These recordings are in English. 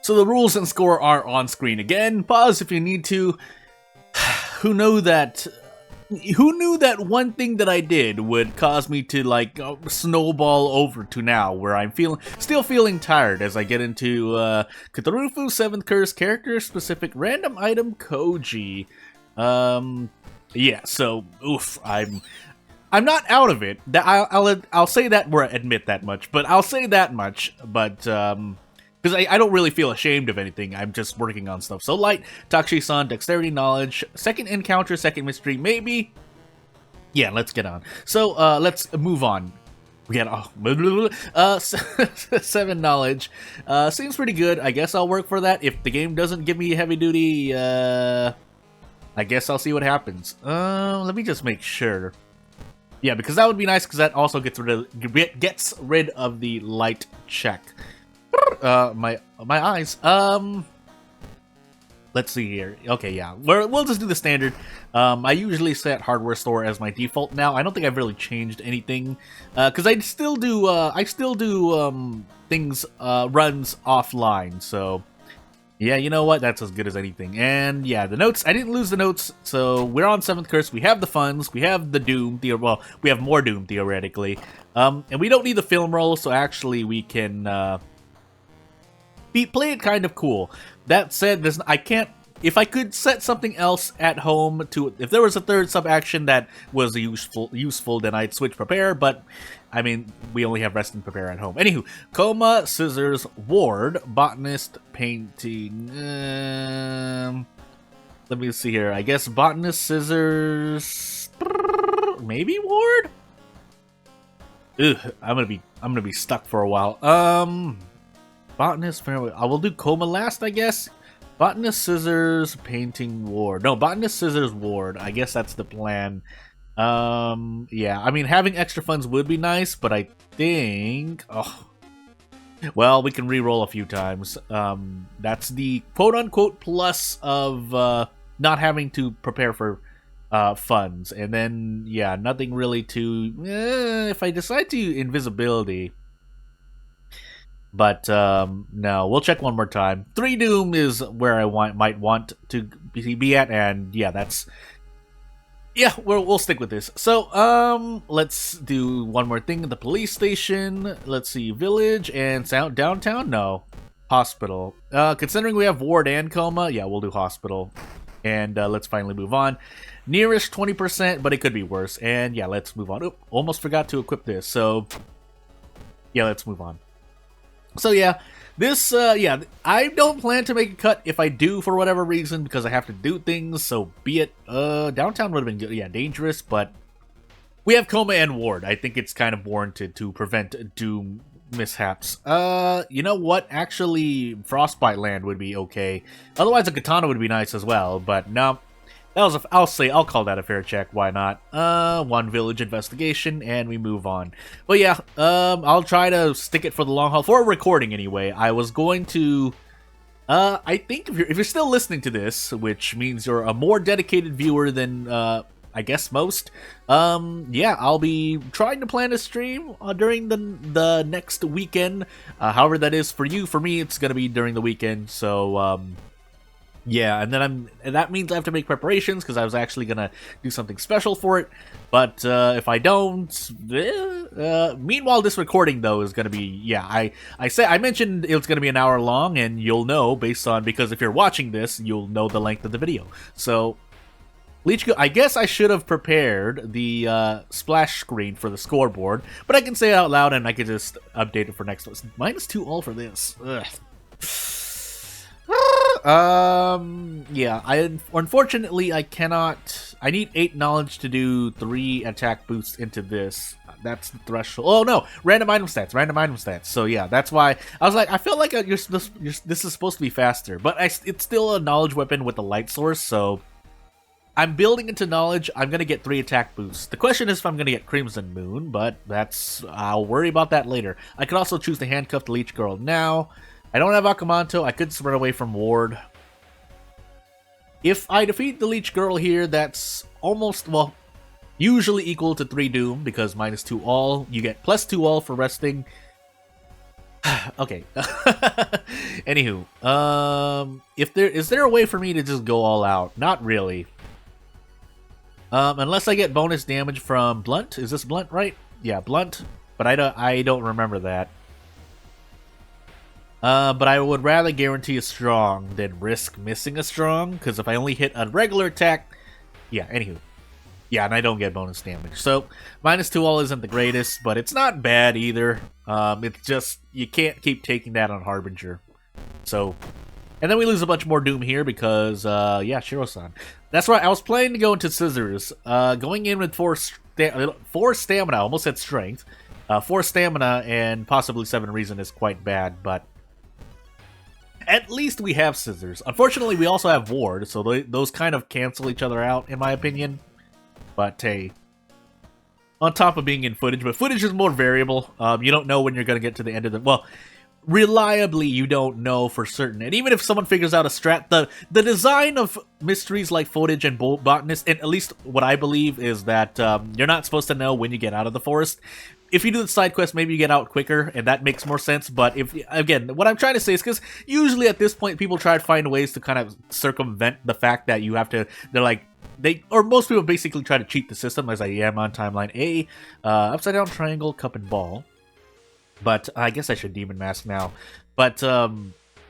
So the rules and score are on screen again. Pause if you need to. Who knew that one thing that I did would cause me to like snowball over to now, where I'm still feeling tired as I get into Cthulhu 7th Curse character specific random item Koji. Yeah, so oof, I'm not out of it. I'll say that, or admit that much, but I'll say that much. But because I don't really feel ashamed of anything. I'm just working on stuff. So light, Takushi-san, dexterity, knowledge, second encounter, second mystery, maybe. Yeah, let's get on. So let's move on. We got 7 knowledge. Seems pretty good. I guess I'll work for that. If the game doesn't give me heavy duty, I guess I'll see what happens. Let me just make sure. Yeah, because that would be nice, because that also gets rid of the light check. My eyes. Let's see here. Okay, yeah, we'll just do the standard. I usually set hardware store as my default now. I don't think I've really changed anything, because I still do things runs offline. So yeah, you know what? That's as good as anything. And yeah, the notes. I didn't lose the notes, so we're on 7th Curse. We have the funds. We have the Doom. Well, we have more Doom theoretically. And we don't need the film roll, so actually we can play it kind of cool. That said, I can't. If I could set something else at home if there was a third sub action that was useful, then I'd switch prepare. But I mean, we only have rest and prepare at home. Anywho, coma, scissors, ward, botanist, painting. Let me see here. I guess botanist, scissors, maybe ward. Ugh, I'm gonna be stuck for a while. Botanist, I will do coma last, I guess. Botanist, scissors, painting, ward. No, botanist, scissors, ward. I guess that's the plan. Yeah, I mean, having extra funds would be nice, but I think... Oh, well, we can re-roll a few times. That's the quote-unquote plus of not having to prepare for funds. And then, yeah, nothing really to... if I decide to invisibility... But no, we'll check one more time. 3 Doom is where I might want to be at, and yeah, we'll stick with this. So let's do one more thing. The police station. Let's see, village and downtown. No, hospital. Considering we have ward and coma, yeah, we'll do hospital. And let's finally move on. Nearest 20%, but it could be worse. And yeah, let's move on. Oop, almost forgot to equip this. So yeah, let's move on. So yeah, this, yeah, I don't plan to make a cut. If I do, for whatever reason, because I have to do things, so be it. Downtown would have been good. Yeah, dangerous, but we have coma and ward. I think it's kind of warranted to prevent Doom mishaps. You know what? Actually, Frostbite Land would be okay. Otherwise, a katana would be nice as well, but no. I'll call that a fair check. Why not? 1 village investigation, and we move on. But yeah, I'll try to stick it for the long haul, for recording anyway. I was going to, I think if you're still listening to this, which means you're a more dedicated viewer than, I guess most, yeah, I'll be trying to plan a stream during the next weekend, however that is for you. For me, it's gonna be during the weekend, so, yeah, and then that means I have to make preparations, because I was actually gonna do something special for it. But if I don't, meanwhile, this recording though is gonna be, yeah, I mentioned it was gonna be an hour long, and you'll know because if you're watching this, you'll know the length of the video. So, I guess I should have prepared the splash screen for the scoreboard, but I can say it out loud and I can just update it for next one. -2 all for this. Ugh. Yeah, unfortunately I cannot. I need 8 knowledge to do 3 attack boosts into this. That's the threshold. Oh no, random item stats. So yeah, that's why I was like, I feel like this is supposed to be faster, but it's still a knowledge weapon with a light source, so I'm building into knowledge. I'm gonna get 3 attack boosts. The question is if I'm gonna get Crimson Moon, but I'll worry about that later. I could also choose to handcuff the Leech Girl now. I don't have Akamanto. I could run away from ward. If I defeat the Leech Girl here, that's almost, well, usually equal to 3 Doom, because -2 all. You get +2 all for resting. Okay. Anywho, is there a way for me to just go all out? Not really. Unless I get bonus damage from blunt. Is this blunt, right? Yeah, blunt. But I don't remember that. But I would rather guarantee a strong than risk missing a strong, because if I only hit a regular attack, yeah. Anywho, yeah, and I don't get bonus damage. So -2 all isn't the greatest, but it's not bad either. It's just you can't keep taking that on Harbinger. So. And then we lose a bunch more Doom here because, yeah, Shiro-san. That's right, I was planning to go into Scissors. Going in with 4 stamina, almost had strength. 4 stamina and possibly 7 reason is quite bad, but at least we have Scissors. Unfortunately, we also have Ward, so those kind of cancel each other out, in my opinion. But, hey, on top of being in footage, but footage is more variable. You don't know when you're going to get to the end of the... Well, reliably you don't know for certain, and even if someone figures out a strat, the design of mysteries like footage and botanist, and at least what I believe is that you're not supposed to know when you get out of the forest. If you do the side quest, maybe you get out quicker, and that makes more sense. But if, again, what I'm trying to say is because usually at this point people try to find ways to kind of circumvent the fact that you have to, most people basically try to cheat the system, as I am on timeline A, upside down triangle, cup and ball. But I guess I should Demon Mask now. But,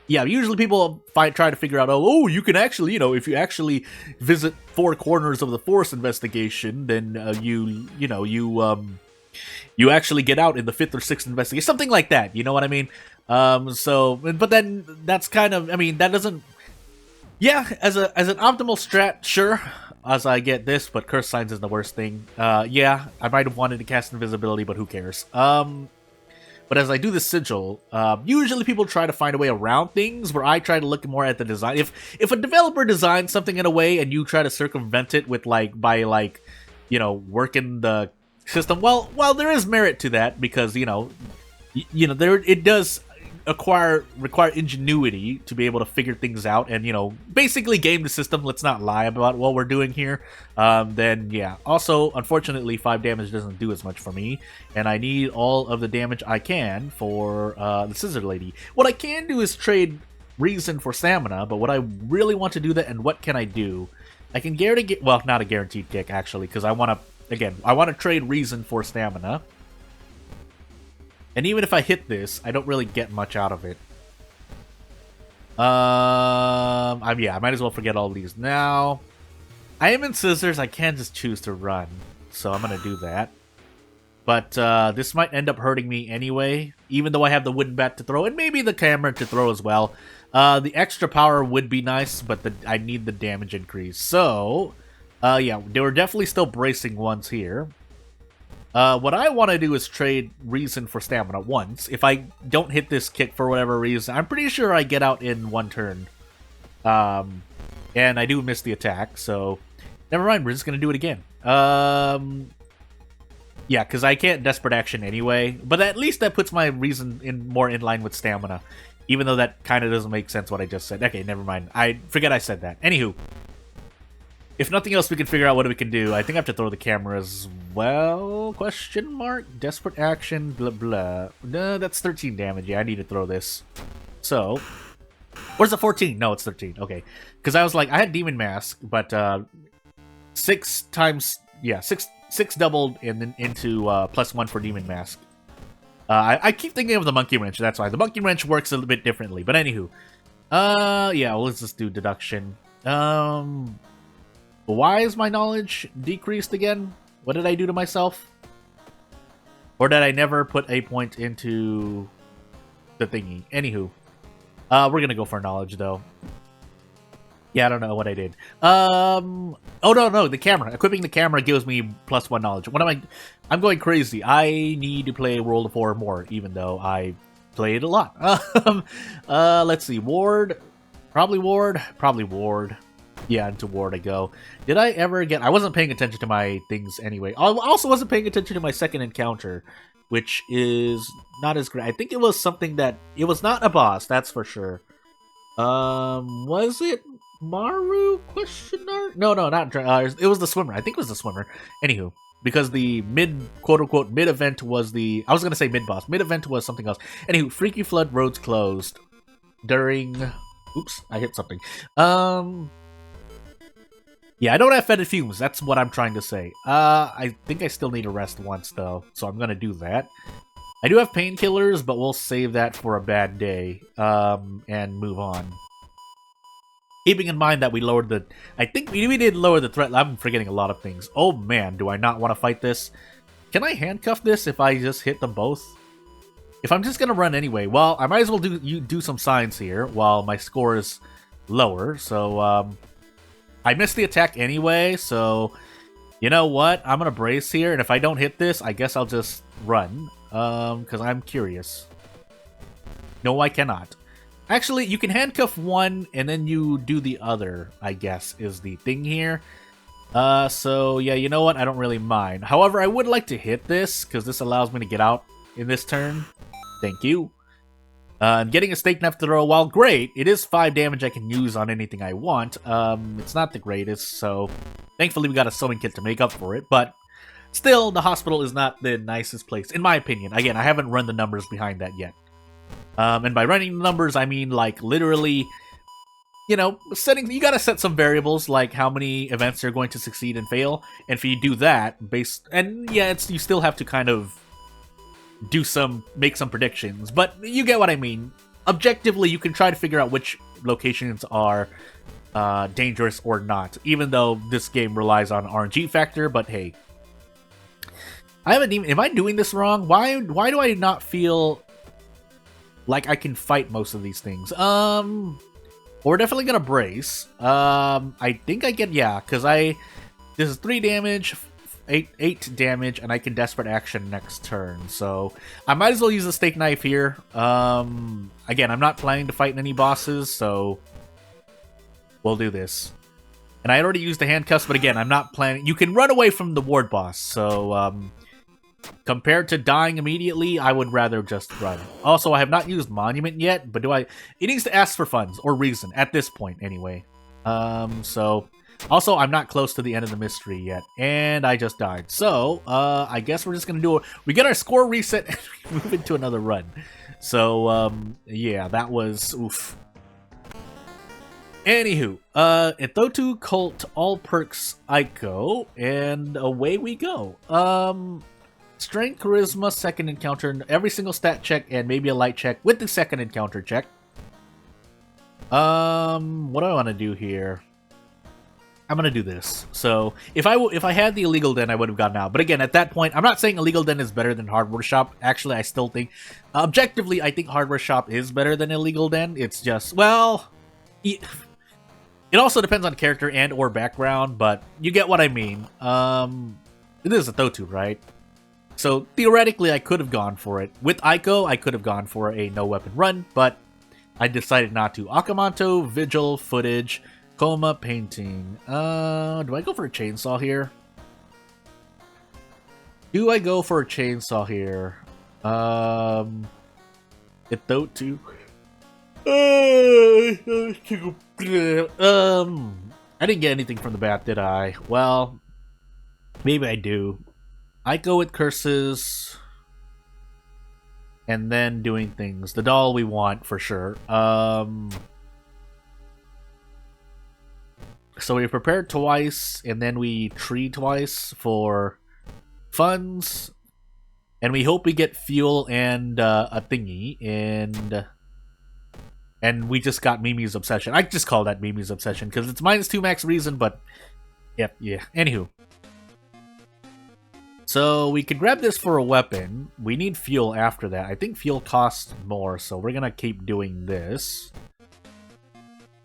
yeah, usually people try to figure out, oh, you can actually, if you actually visit 4 corners of the forest investigation, then you actually get out in the 5th or 6th investigation. Something like that, you know what I mean? But then that's kind of, that doesn't... Yeah, as an optimal strat, sure, as I get this, but Curse Signs is the worst thing. Yeah, I might have wanted to cast Invisibility, but who cares? But as I do the sigil, usually people try to find a way around things, where I try to look more at the design. If a developer designs something in a way and you try to circumvent it with by working the system, well, there is merit to that, because it does require ingenuity to be able to figure things out and basically game the system. Let's not lie about what we're doing here. Then yeah, also unfortunately 5 damage doesn't do as much for me, and I need all of the damage I can for the Scissor Lady. What I can do is trade reason for stamina, but what I really want to do that, and what can I do? I can guarantee, well, not a guaranteed kick actually, because I want to trade reason for stamina. And even if I hit this, I don't really get much out of it. Yeah, I might as well forget all these now. I am in Scissors, I can't just choose to run, so I'm gonna do that. But this might end up hurting me anyway, even though I have the wooden bat to throw, and maybe the camera to throw as well. The extra power would be nice, but I need the damage increase. So, yeah, they were definitely still bracing ones here. What I want to do is trade reason for stamina once. If I don't hit this kick for whatever reason, I'm pretty sure I get out in 1 turn. And I do miss the attack, so never mind, we're just going to do it again. Yeah, because I can't Desperate Action anyway, but at least that puts my reason more in line with stamina, even though that kind of doesn't make sense what I just said. Okay, never mind. I forget I said that. Anywho. If nothing else, we can figure out what we can do. I think I have to throw the camera as well? Question mark? Desperate Action, blah, blah. No, that's 13 damage. Yeah, I need to throw this. So, where's the 14? No, it's 13. Okay. Because I was like, I had Demon Mask, but 6 times... Yeah, 6 doubled and then into +1 for Demon Mask. I keep thinking of the Monkey Wrench, that's why. The Monkey Wrench works a little bit differently. But anywho. Yeah, well, let's just do Deduction. Why is my knowledge decreased again? What did I do to myself? Or did I never put a point into the thingy? Anywho. We're gonna go for knowledge, though. Yeah, I don't know what I did. Oh, no, the camera. Equipping the camera gives me +1 knowledge. What am I... I'm going crazy. I need to play World of War more, even though I played a lot. Let's see. Ward. Probably Ward. Probably Ward. Yeah, into Ward I go. Did I ever get... I wasn't paying attention to my things anyway. I also wasn't paying attention to my second encounter, which is not as great. I think it was something that... It was not a boss, that's for sure. Was it Maru? Question mark? No, not... it was the swimmer. I think it was the swimmer. Anywho. because the quote-unquote mid-event was I was gonna say mid-boss. Mid-event was something else. Anywho, Freaky Flood roads closed during... Oops, I hit something. Yeah, I don't have fetid fumes. That's what I'm trying to say. I think I still need to rest once, though, so I'm gonna do that. I do have painkillers, but we'll save that for a bad day, and move on. Keeping in mind that we lowered the... I think we did lower the threat. I'm forgetting a lot of things. Oh, man, do I not want to fight this? Can I handcuff this if I just hit them both? If I'm just gonna run anyway, well, I might as well do some science here while my score is lower, so, I missed the attack anyway, so you know what? I'm gonna brace here, and if I don't hit this, I guess I'll just run, because I'm curious. No, I cannot. Actually, you can handcuff one, and then you do the other, I guess, is the thing here. So yeah, you know what? I don't really mind. However, I would like to hit this, because this allows me to get out in this turn. Thank you. Getting a steak knife to throw, while great, it is 5 damage I can use on anything I want. It's not the greatest, so thankfully we got a sewing kit to make up for it, but still, the hospital is not the nicest place, in my opinion. Again, I haven't run the numbers behind that yet. And by running the numbers, I mean, like, literally, you know, you gotta set some variables, like how many events are going to succeed and fail, and if you do that, and yeah, you still have to kind of make some predictions, but you get what I mean. Objectively, you can try to figure out which locations are dangerous or not, even though this game relies on RNG factor, but hey. Am I doing this wrong? Why do I not feel like I can fight most of these things? We're definitely gonna brace. I think I get, yeah, because this is 3 damage, 8 damage, and I can Desperate Action next turn, so I might as well use the steak knife here. Again, I'm not planning to fight any bosses, so we'll do this. And I already used the handcuffs, but again, I'm not planning... You can run away from the ward boss, so compared to dying immediately, I would rather just run. Also, I have not used Monument yet, but it needs to ask for funds, or reason, at this point, anyway. So... Also, I'm not close to the end of the mystery yet, and I just died. So, I guess we're just gonna we get our score reset and we move into another run. So, yeah, that was oof. Anywho, Ethotu Cult All Perks Ico, and away we go. Strength, Charisma, second encounter, every single stat check, and maybe a light check with the second encounter check. What do I want to do here? I'm gonna do this. So if I had the illegal den, I would have gotten out. But again, at that point, I'm not saying illegal den is better than hardware shop. Actually, I still think, objectively, I think hardware shop is better than illegal den. It's just, well, it also depends on character and or background, but you get what I mean. It is a Thotu, right? So theoretically, I could have gone for it. With Ico, I could have gone for a no weapon run, but I decided not to. Akamanto, Vigil, Footage, Coma, Painting. Do I go for a chainsaw here? Do I go for a chainsaw here? It though too. I didn't get anything from the bat, did I? Well, maybe I do. I go with curses, and then doing things. The doll we want for sure. So we prepared twice, and then we tree twice for funds, and we hope we get fuel and a thingy, and we just got Mimi's Obsession. I just call that Mimi's Obsession because it's -2 max reason, but yep, yeah. Anywho, so we could grab this for a weapon. We need fuel after that. I think fuel costs more, so we're gonna keep doing this.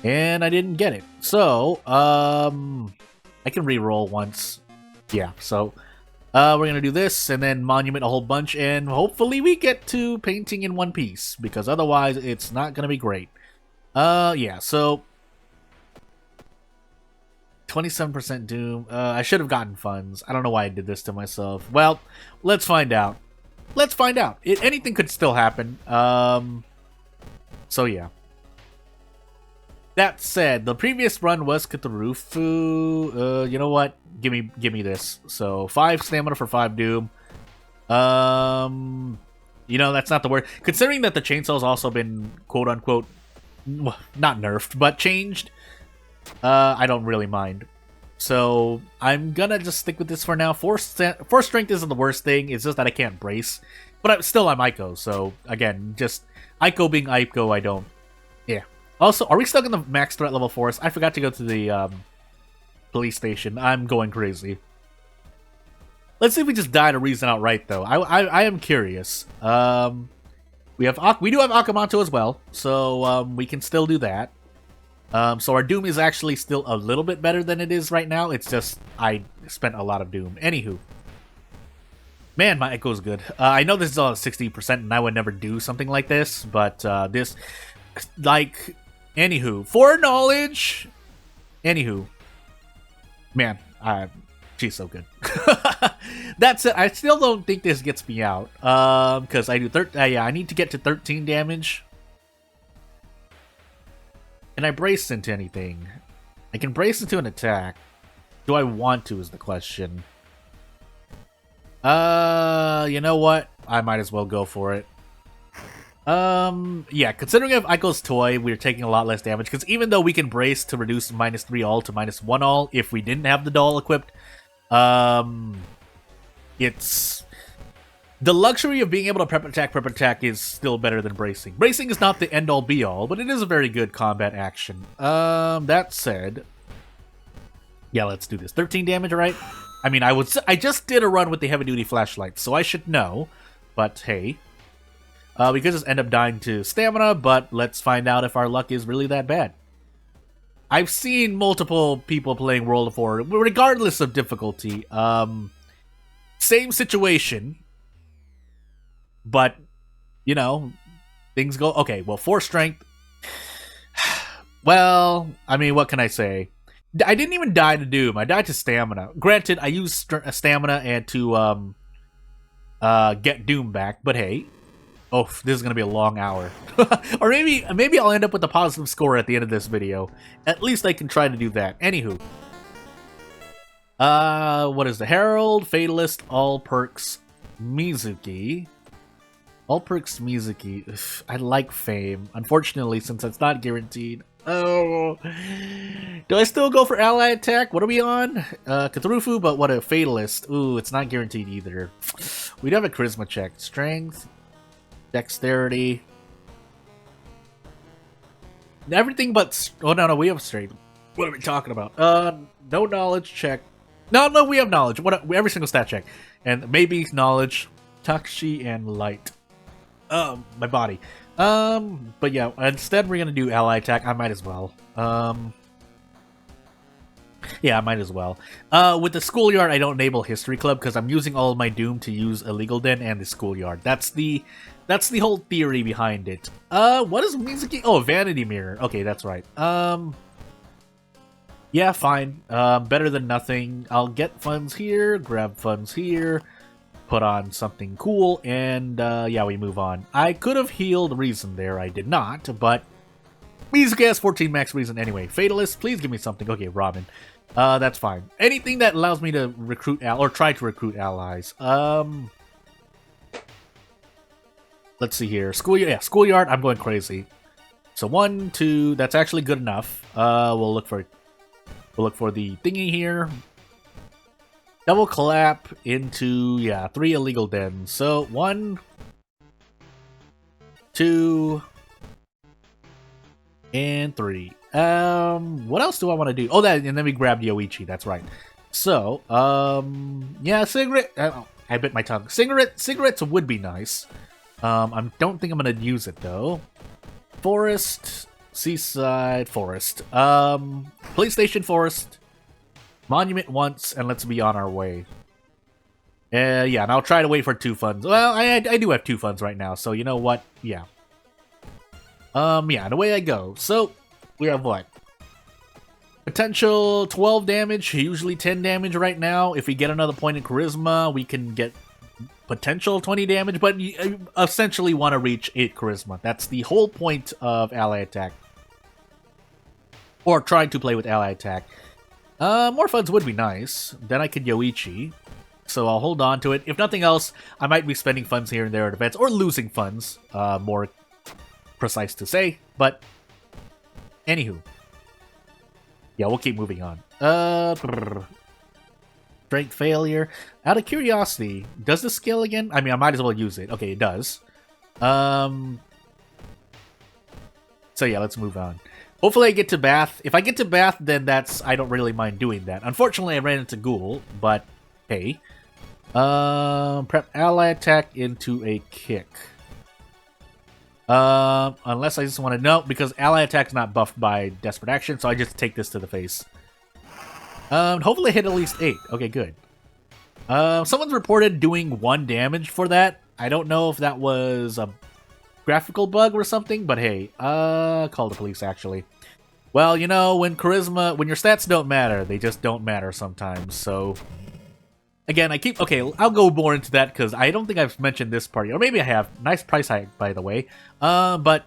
And I didn't get it. So, I can re-roll once. Yeah, so we're gonna do this, and then Monument a whole bunch, and hopefully we get to Painting in one piece, because otherwise it's not gonna be great. Yeah, so 27% Doom. I should have gotten funds. I don't know why I did this to myself. Well, let's find out. Let's find out. Anything could still happen. So yeah. That said, the previous run was Cthulhu. You know what? Give me this. So 5 stamina for 5 doom. You know, that's not the word. Considering that the chainsaw's also been quote unquote not nerfed, but changed, I don't really mind. So I'm gonna just stick with this for now. Force strength isn't the worst thing. It's just that I can't brace. But I'm Ico, so again, just Ico being Ico, I don't. Yeah. Also, are we stuck in the max threat level forest? I forgot to go to the police station. I'm going crazy. Let's see if we just die to reason outright, though. I am curious. We do have Akamanto as well, so we can still do that. So our Doom is actually still a little bit better than it is right now. It's just I spent a lot of Doom. Anywho. Man, my Echo's good. I know this is all 60%, and I would never do something like this, but this... Like... Anywho. For-knowledge... Anywho. Man, she's so good. That's it. I still don't think this gets me out. Because I do... yeah, I need to get to 13 damage. Can I brace into anything? I can brace into an attack. Do I want to is the question. You know what? I might as well go for it. Yeah, considering I have Ico's toy, we're taking a lot less damage, because even though we can brace to reduce -3 all to -1 all if we didn't have the doll equipped, it's... The luxury of being able to prep attack is still better than bracing. Bracing is not the end-all be-all, but it is a very good combat action. That said... Yeah, let's do this. 13 damage, right? I mean, I just did a run with the heavy-duty flashlight, so I should know. But, hey. We could just end up dying to stamina, but let's find out if our luck is really that bad. I've seen multiple people playing World of War, regardless of difficulty. Same situation. But, you know, things go... Okay, well, 4 strength. Well, I mean, what can I say? I didn't even die to Doom. I died to stamina. Granted, I used stamina and to get Doom back, but hey. Oh, this is going to be a long hour. Or maybe I'll end up with a positive score at the end of this video. At least I can try to do that. Anywho. What is the Herald, Fatalist, All Perks, Mizuki. All Perks Mizuki. Ugh, I like Fame. Unfortunately, since it's not guaranteed. Oh. Do I still go for ally attack? What are we on? Cthulhu, but what a Fatalist. Ooh, it's not guaranteed either. We'd have a Charisma check. Strength. Dexterity. Everything but... Oh, no, we have strength. What are we talking about? No knowledge check. No, we have knowledge. Every single stat check. And maybe knowledge, Takshi, and light. My body. But yeah, instead we're gonna do ally attack. I might as well. Yeah, I might as well. With the schoolyard, I don't enable history club because I'm using all of my Doom to use illegal den and the schoolyard. That's the whole theory behind it. What is Mizuki? Oh, vanity mirror. Okay, that's right. Yeah, fine. Better than nothing. I'll get funds here, grab funds here, put on something cool, and yeah, we move on. I could have healed Reason there. I did not, but Mizuki has 14 max Reason anyway. Fatalist, please give me something. Okay, Robin. That's fine. Anything that allows me to recruit or try to recruit allies. Let's see here. Schoolyard. I'm going crazy. So 1, 2. That's actually good enough. We'll look for the thingy here. Double clap into 3 illegal dens. So 1, 2, and 3. What else do I want to do? Oh, and then we grab Yoichi. That's right. So, yeah, cigarette. I bit my tongue. Cigarettes would be nice. I don't think I'm gonna use it though. Forest, seaside, forest. Police station, forest. Monument once, and let's be on our way. Yeah, and I'll try to wait for 2 funds. Well, I do have 2 funds right now, so you know what? Yeah. Yeah, and away I go. So, we have what? Potential 12 damage, usually 10 damage right now. If we get another point in Charisma, we can get potential 20 damage, but you essentially want to reach 8 Charisma. That's the whole point of ally attack. Or trying to play with ally attack. More funds would be nice. Then I could Yoichi. So I'll hold on to it. If nothing else, I might be spending funds here and there at events, or losing funds, more precise to say. But, anywho. Yeah, we'll keep moving on. Strength failure. Out of curiosity, does this skill again? I mean, I might as well use it. Okay, it does. So yeah, let's move on. Hopefully I get to Bath. If I get to Bath, then I don't really mind doing that. Unfortunately, I ran into Ghoul, but hey. Prep ally attack into a kick. Unless I just want to know, because ally attack's not buffed by Desperate Action, so I just take this to the face. Hopefully I hit at least 8. Okay, good. Someone's reported doing 1 damage for that. I don't know if that was a graphical bug or something, but hey, call the police actually. Well, you know, when your stats don't matter, they just don't matter sometimes, so... Again, okay, I'll go more into that because I don't think I've mentioned this part yet. Or maybe I have. Nice price hike, by the way. But,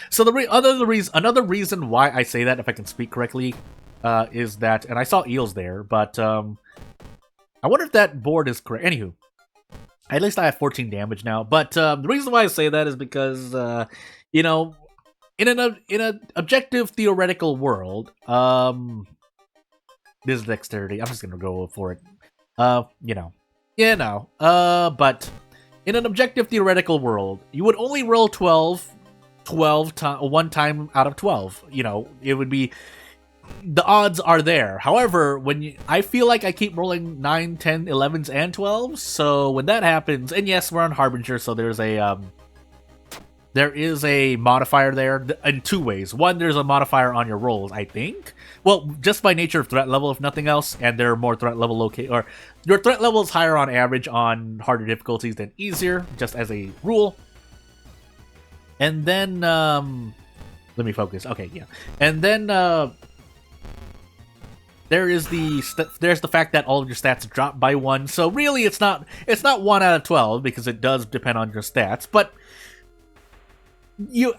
so another reason why I say that, if I can speak correctly, is that, and I saw eels there, but, I wonder if that board is correct. Anywho, at least I have 14 damage now. But, the reason why I say that is because, you know, in an objective theoretical world, this is dexterity. I'm just gonna go for it. But in an objective theoretical world, you would only roll 12 one time out of 12. You know, it would be, the odds are there. However, I feel like I keep rolling 9, 10, 11s, and 12s, so when that happens, and yes, we're on Harbinger, so there is a modifier there in 2 ways. One, there's a modifier on your rolls, I think. Well, just by nature of threat level, if nothing else, and there are more threat level or your threat level is higher on average on harder difficulties than easier, just as a rule. And then, let me focus. Okay, yeah. And then, there's the fact that all of your stats drop by 1. So really, it's not 1 out of 12 because it does depend on your stats, but.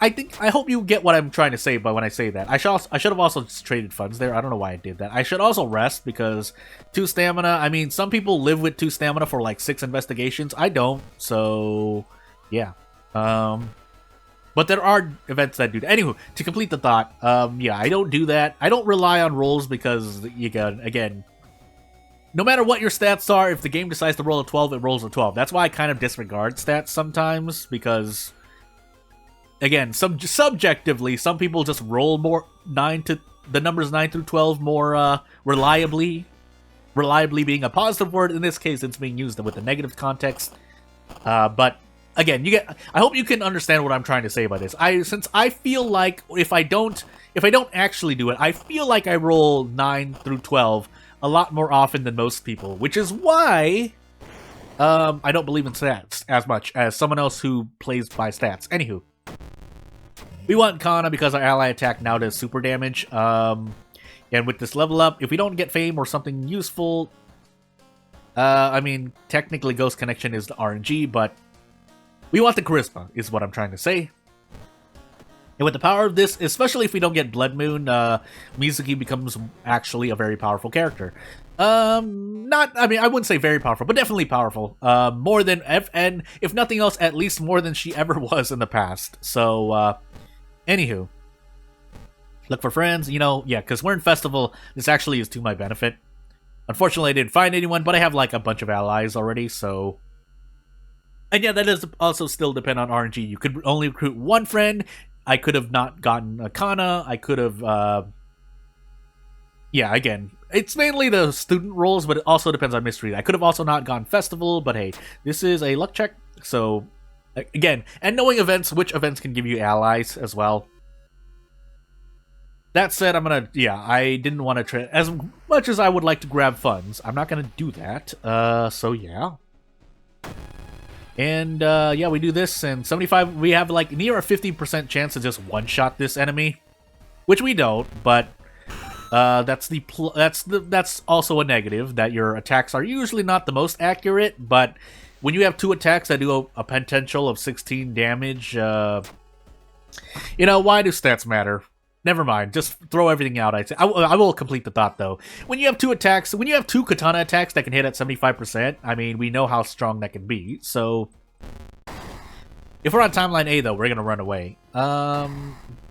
I hope you get what I'm trying to say by when I say that. I should have also just traded funds there. I don't know why I did that. I should also rest because 2 stamina. I mean, some people live with 2 stamina for like 6 investigations. I don't. So, yeah. But there are events that do that. Anywho, to complete the thought, yeah, I don't do that. I don't rely on rolls because again, no matter what your stats are, if the game decides to roll a 12, it rolls a 12. That's why I kind of disregard stats sometimes because. Again, subjectively, some people just roll more the numbers 9 through 12 more reliably. Reliably being a positive word. In this case, it's being used with a negative context. But again, I hope you can understand what I'm trying to say by this. Since I feel like if I don't actually do it, I feel like I roll 9 through 12 a lot more often than most people, which is why I don't believe in stats as much as someone else who plays by stats. Anywho. We want Kana because our ally attack now does super damage. And with this level up, if we don't get fame or something useful, I mean, technically Ghost Connection is the RNG, but we want the charisma, is what I'm trying to say. And with the power of this, especially if we don't get Blood Moon, Mizuki becomes actually a very powerful character. I wouldn't say very powerful, but definitely powerful. More than, and if nothing else, at least more than she ever was in the past. So, anywho, look for friends, yeah, because we're in Festival, this actually is to my benefit. Unfortunately, I didn't find anyone, but I have, like, a bunch of allies already, so... And yeah, that does also still depend on RNG. You could only recruit 1 friend, I could have not gotten a Kana, I could have, yeah, again, it's mainly the student roles, but it also depends on mystery. I could have also not gone Festival, but hey, this is a luck check, so... Again, and knowing which events can give you allies as well. That said, I didn't want to as much as I would like to grab funds, I'm not gonna do that, so yeah. And, yeah, we do this, and 75, we have, like, near a 50% chance to just one-shot this enemy. Which we don't, but, that's also a negative, that your attacks are usually not the most accurate, but... When you have 2 attacks that do a potential of 16 damage, why do stats matter? Never mind. Just throw everything out. I'd say. I will complete the thought though. When you have two attacks, when you have two katana attacks that can hit at 75%, I mean, we know how strong that can be. So, if we're on timeline A though, we're gonna run away.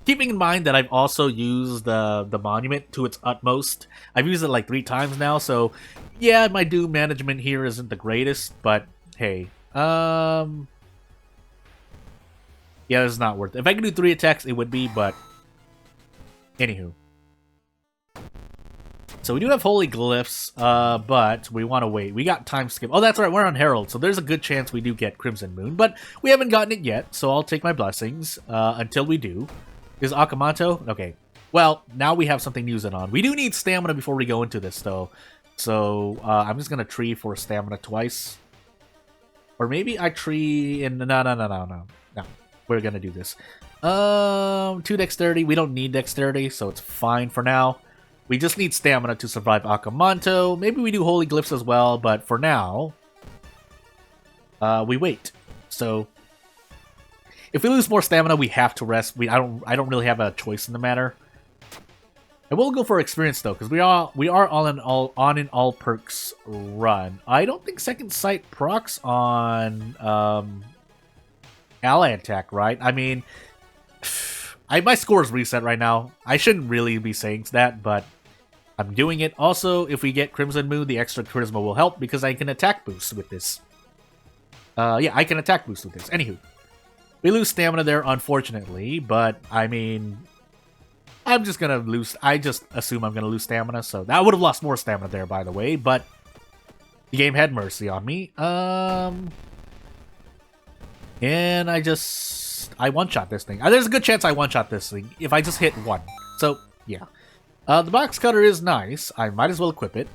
Keeping in mind that I've also used the monument to its utmost. I've used it like 3 times now. So, yeah, my doom management here isn't the greatest, but hey, yeah, this is not worth it. If I could do 3 attacks, it would be, but anywho. So we do have holy glyphs, but we want to wait. We got time skip. Oh, that's right, we're on Herald, so there's a good chance we do get Crimson Moon, but we haven't gotten it yet, so I'll take my blessings until we do. Is Akamanto? Okay. Well, now we have something to use it on. We do need stamina before we go into this, though. So I'm just going to tree for stamina twice. Or maybe I tree in... No. We're going to do this. 2 dexterity. We don't need dexterity, so it's fine for now. We just need stamina to survive Akamanto. Maybe we do holy glyphs as well, but for now, we wait. So if we lose more stamina, we have to rest. I don't really have a choice in the matter. I will go for experience though, because we are on an all perks run. I don't think Second Sight procs on ally attack, right? I mean, my score is reset right now. I shouldn't really be saying that, but I'm doing it. Also, if we get Crimson Moon, the extra charisma will help because I can attack boost with this. Yeah, I can attack boost with this. Anywho, we lose stamina there, unfortunately, but I mean, I'm just gonna lose. I just assume I'm gonna lose stamina, so that would have lost more stamina there, by the way. But the game had mercy on me. And I one-shot this thing. There's a good chance I one-shot this thing if I just hit 1. So, yeah. The box cutter is nice. I might as well equip it.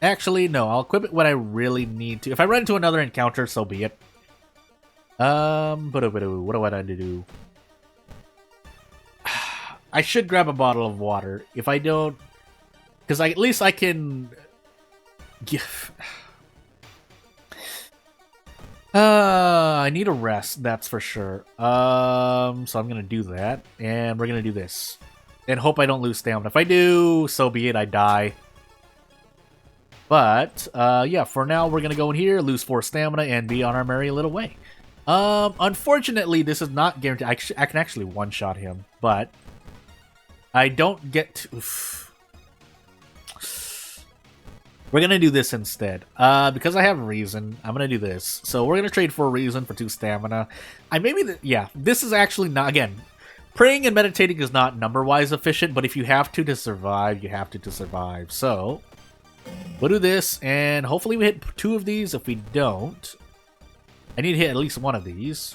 Actually, no. I'll equip it when I really need to. If I run into another encounter, so be it. What do I need to do? I should grab a bottle of water. If I don't... Because at least I can... give... I need a rest, that's for sure. So I'm gonna do that, and we're gonna do this. And hope I don't lose stamina. If I do, so be it, I die. But, yeah, for now, we're gonna go in here, lose 4 stamina, and be on our merry little way. Unfortunately, this is not guaranteed. I can actually one-shot him, but I don't get to... Oof. We're going to do this instead. Because I have reason, I'm going to do this. So we're going to trade for a reason for 2 stamina. Yeah, this is actually not... Again, praying and meditating is not number-wise efficient, but if you have to survive, you have to survive. So, we'll do this, and hopefully we hit 2 of these. If we don't, I need to hit at least 1 of these.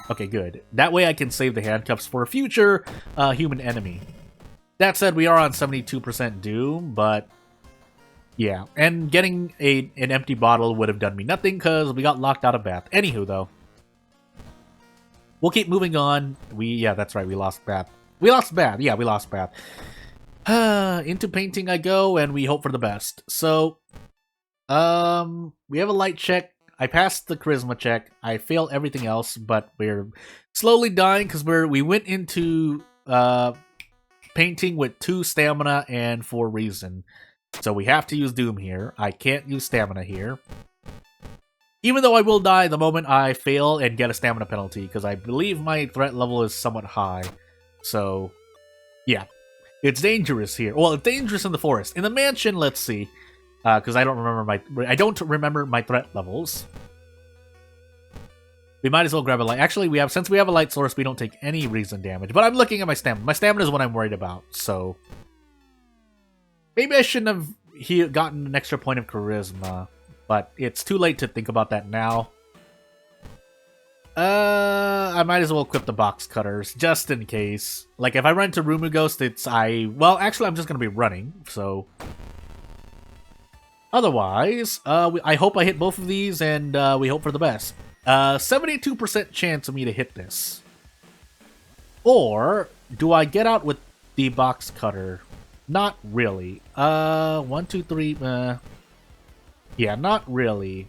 Okay, good. That way I can save the handcuffs for a future human enemy. That said, we are on 72% doom, but... yeah, and getting an empty bottle would have done me nothing because we got locked out of Bath. Anywho, though, we'll keep moving on. Yeah, that's right, we lost Bath. We lost Bath. Yeah, we lost Bath. Into painting I go, and we hope for the best. So, we have a light check. I passed the charisma check. I failed everything else, but we're slowly dying because we went into painting with 2 stamina and 4 reason. So we have to use Doom here. I can't use stamina here. Even though I will die the moment I fail and get a stamina penalty, because I believe my threat level is somewhat high. So, yeah. It's dangerous here. Well, it's dangerous in the forest. In the mansion, let's see. Because I don't remember my threat levels. We might as well grab a light. Actually, since we have a light source, we don't take any reason damage. But I'm looking at my stamina. My stamina is what I'm worried about, so... maybe I shouldn't have gotten an extra point of charisma, but it's too late to think about that now. I might as well equip the box cutters, just in case. Like, if I run into Rumu Ghost, well, actually, I'm just going to be running, so... otherwise, I hope I hit both of these, and we hope for the best. 72% chance of me to hit this. Or, do I get out with the box cutter? Not really. 1, 2, 3. Yeah, not really.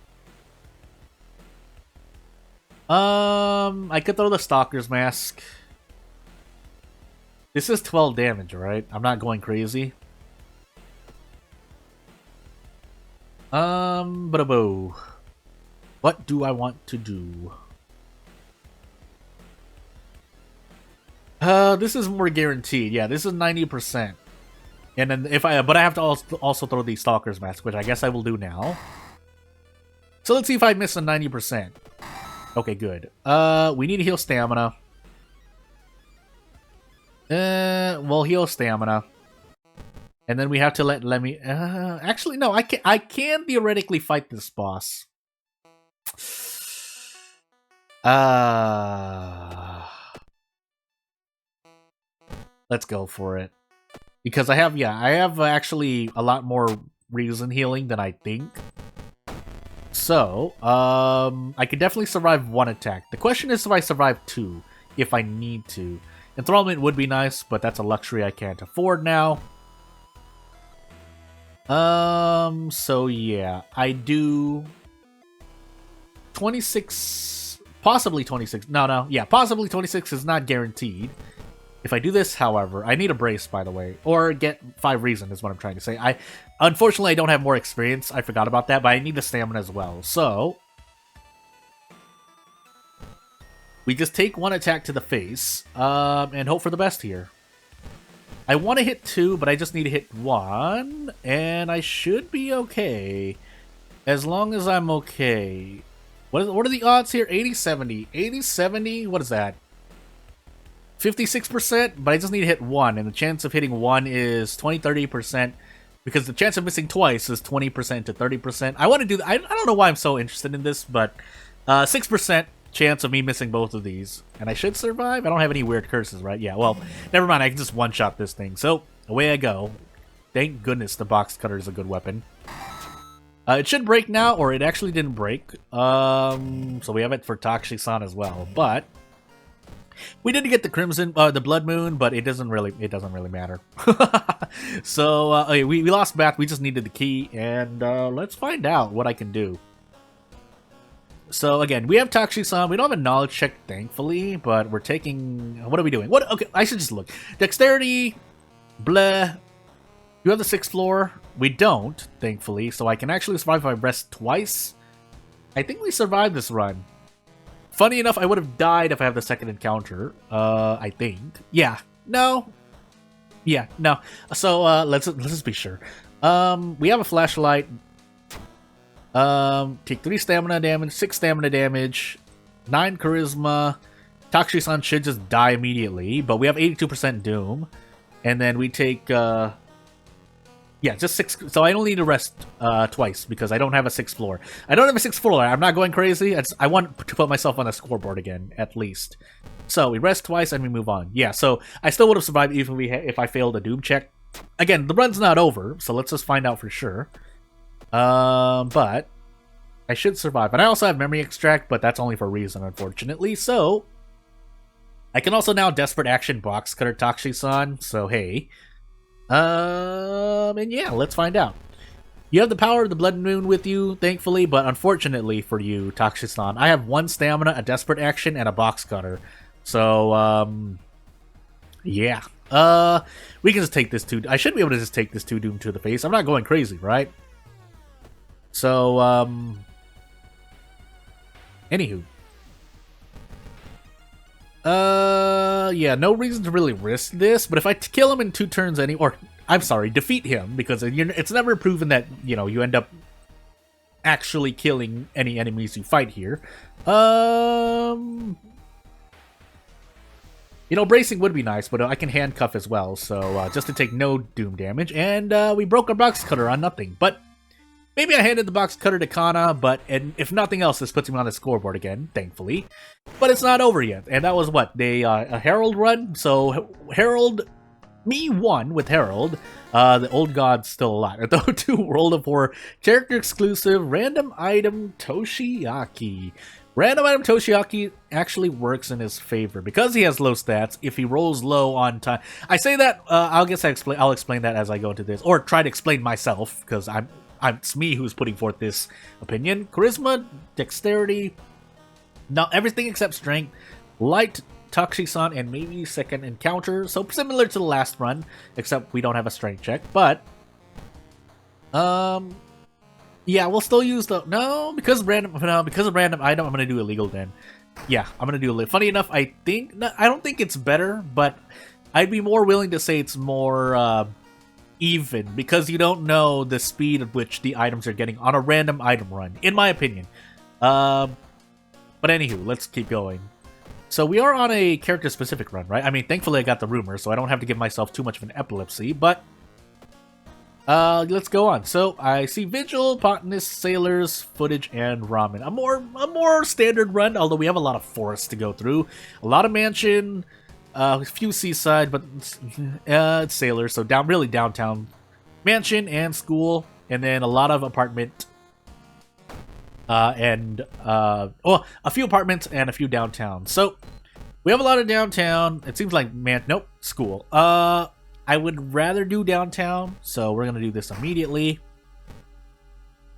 I could throw the Stalker's Mask. This is 12 damage, right? I'm not going crazy. But what do I want to do? This is more guaranteed. Yeah, this is 90%. And then but I have to also throw the Stalker's Mask, which I guess I will do now. So let's see if I miss a 90%. Okay, good. We need to heal stamina. We'll heal stamina. And then we have to let me. Actually, no, I can theoretically fight this boss. Let's go for it. Because I have actually a lot more reason healing than I think. So, I could definitely survive one attack. The question is if I survive two, if I need to. Enthrallment would be nice, but that's a luxury I can't afford now. So yeah, I do 26, possibly 26. No, yeah, possibly 26 is not guaranteed. If I do this, however, I need a brace, by the way, or get 5 reason is what I'm trying to say. Unfortunately, I don't have more experience. I forgot about that, but I need the stamina as well. So we just take one attack to the face, and hope for the best here. I want to hit 2, but I just need to hit 1, and I should be okay. As long as I'm okay. What are the odds here? 80-70. 80-70? What is that? 56%, but I just need to hit 1, and the chance of hitting 1 is 20-30%, because the chance of missing twice is 20% to 30%. I want to do that. I don't know why I'm so interested in this, but 6% chance of me missing both of these, and I should survive. I don't have any weird curses, right? Yeah, well, never mind. I can just one-shot this thing. So away I go. Thank goodness the box cutter is a good weapon. It should break now, or it actually didn't break. So we have it for Takshisan as well, but we didn't get the Crimson, the Blood Moon, but it doesn't really matter. So we lost Bath. We just needed the key, and let's find out what I can do. So again, we have Takshisan. We don't have a knowledge check, thankfully, but we're taking. What are we doing? Okay, I should just look. Dexterity, bleh. You have the 6th floor. We don't, thankfully, so I can actually survive if I rest twice. I think we survived this run. Funny enough, I would have died if I have the second encounter. I think. Yeah. No. Yeah. No. So let's just be sure. We have a flashlight. Take 3 stamina damage, 6 stamina damage, 9 charisma. Takshisan should just die immediately, but we have 82% doom, and then we take yeah, just 6. So I only need to rest twice because I don't have a 6th floor. I don't have a 6th floor. I'm not going crazy. I want to put myself on the scoreboard again, at least. So we rest twice and we move on. Yeah, so I still would have survived even if I failed a doom check. Again, the run's not over, so let's just find out for sure. But I should survive. And I also have memory extract, but that's only for reason, unfortunately. So I can also now desperate action box cutter Takshisan. So hey. And yeah, let's find out. You have the power of the Blood Moon with you, thankfully, but unfortunately for you, Takshisan, I have 1 stamina, a desperate action, and a box cutter. So, yeah. We can just take this 2. I should be able to just take this 2 doom to the face. I'm not going crazy, right? So, anywho. Yeah, no reason to really risk this, but if I kill him in 2 turns defeat him, because it's never proven that, you end up actually killing any enemies you fight here. Bracing would be nice, but I can handcuff as well, so, just to take no doom damage, and, we broke our box cutter on nothing, but maybe I handed the box cutter to Kana, and if nothing else, this puts him on the scoreboard again, thankfully. But it's not over yet, and that was what? A Herald run? So, me won with Herald. The old god's still alive. Though 2 World of War character exclusive random item Toshiaki. Random item Toshiaki actually works in his favor because he has low stats. If he rolls low on time, I say that. I'll explain that as I go into this, or try to explain myself because it's me who's putting forth this opinion. Charisma, dexterity, no, everything except strength, light Takushi-san, and maybe second encounter. So similar to the last run, except we don't have a strength check. But yeah, we'll still use the because of random item. I'm gonna do illegal then. Yeah, I'm gonna do illegal. Funny enough, I don't think it's better, but I'd be more willing to say it's more even, because you don't know the speed at which the items are getting on a random item run, in my opinion. But anywho, let's keep going. So we are on a character-specific run, right? I mean, thankfully I got the rumor, so I don't have to give myself too much of an epilepsy, but let's go on. So I see Vigil, Botanist, Sailors, Footage, and Ramen. A more standard run, although we have a lot of forests to go through. A lot of mansion, a few seaside, but it's Sailors, so really downtown. Mansion and school, and then a lot of apartment. A few apartments and a few downtown. So we have a lot of downtown. It seems like school. I would rather do downtown, so we're gonna do this immediately.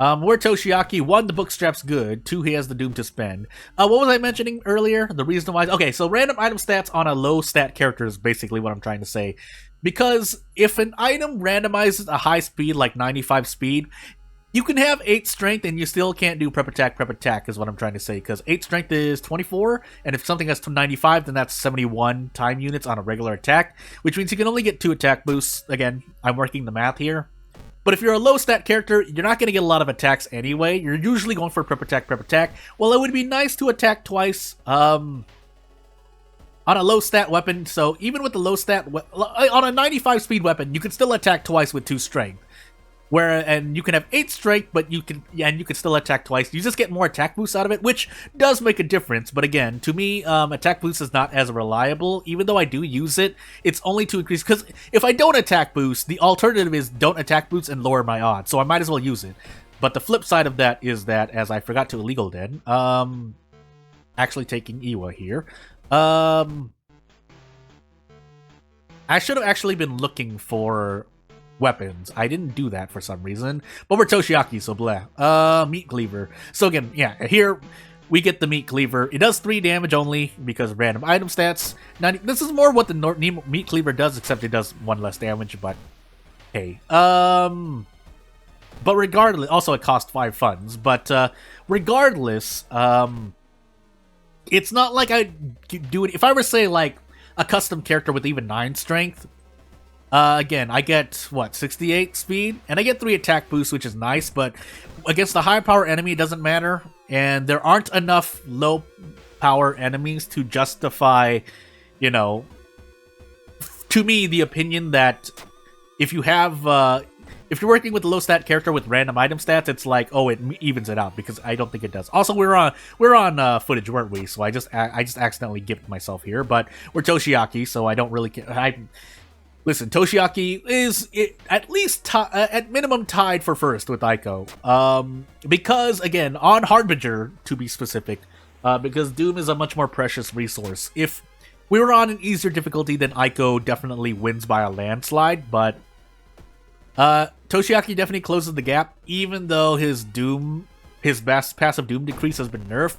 We're Toshiaki. 1, the bookstrap's good. 2, he has the doom to spend. What was I mentioning earlier? The reason why... Okay, so random item stats on a low stat character is basically what I'm trying to say. Because if an item randomizes a high speed, like 95 speed, you can have 8 strength and you still can't do prep attack is what I'm trying to say. Because 8 strength is 24, and if something has 95, then that's 71 time units on a regular attack, which means you can only get 2 attack boosts. Again, I'm working the math here. But if you're a low stat character, you're not going to get a lot of attacks anyway. You're usually going for prep attack. Well, it would be nice to attack twice on a low stat weapon. So even with the low stat, on a 95 speed weapon, you can still attack twice with 2 strength. And you can have 8 strength, but you can still attack twice. You just get more attack boosts out of it, which does make a difference. But again, to me, attack boost is not as reliable. Even though I do use it, it's only to increase. Because if I don't attack boost, the alternative is don't attack boost and lower my odds. So I might as well use it. But the flip side of that is that, as I forgot to illegal den, actually taking Iwa here. I should have actually been looking for weapons. I didn't do that for some reason, but we're Toshiaki, so blah. Meat cleaver. So again, yeah, here we get the meat cleaver. It does 3 damage only because of random item stats. This is more what the meat cleaver does, except it does 1 less damage, but hey. But regardless, also it costs 5 funds, but regardless, it's not like I do it. If I were to say like a custom character with even 9 strength, again, I get, 68 speed? And I get 3 attack boosts, which is nice, but against the high power enemy, it doesn't matter. And there aren't enough low power enemies to justify, to me, the opinion that if you have, if you're working with a low stat character with random item stats, it's like, oh, it evens it out, because I don't think it does. Also, we're on footage, weren't we? So I just accidentally gipped myself here, but we're Toshiaki, so I don't really care. Listen, Toshiaki is at least at minimum tied for first with Aiko. Because, again, on Harbinger, to be specific, because Doom is a much more precious resource. If we were on an easier difficulty, then Aiko definitely wins by a landslide, but Toshiaki definitely closes the gap, even though his passive Doom decrease has been nerfed.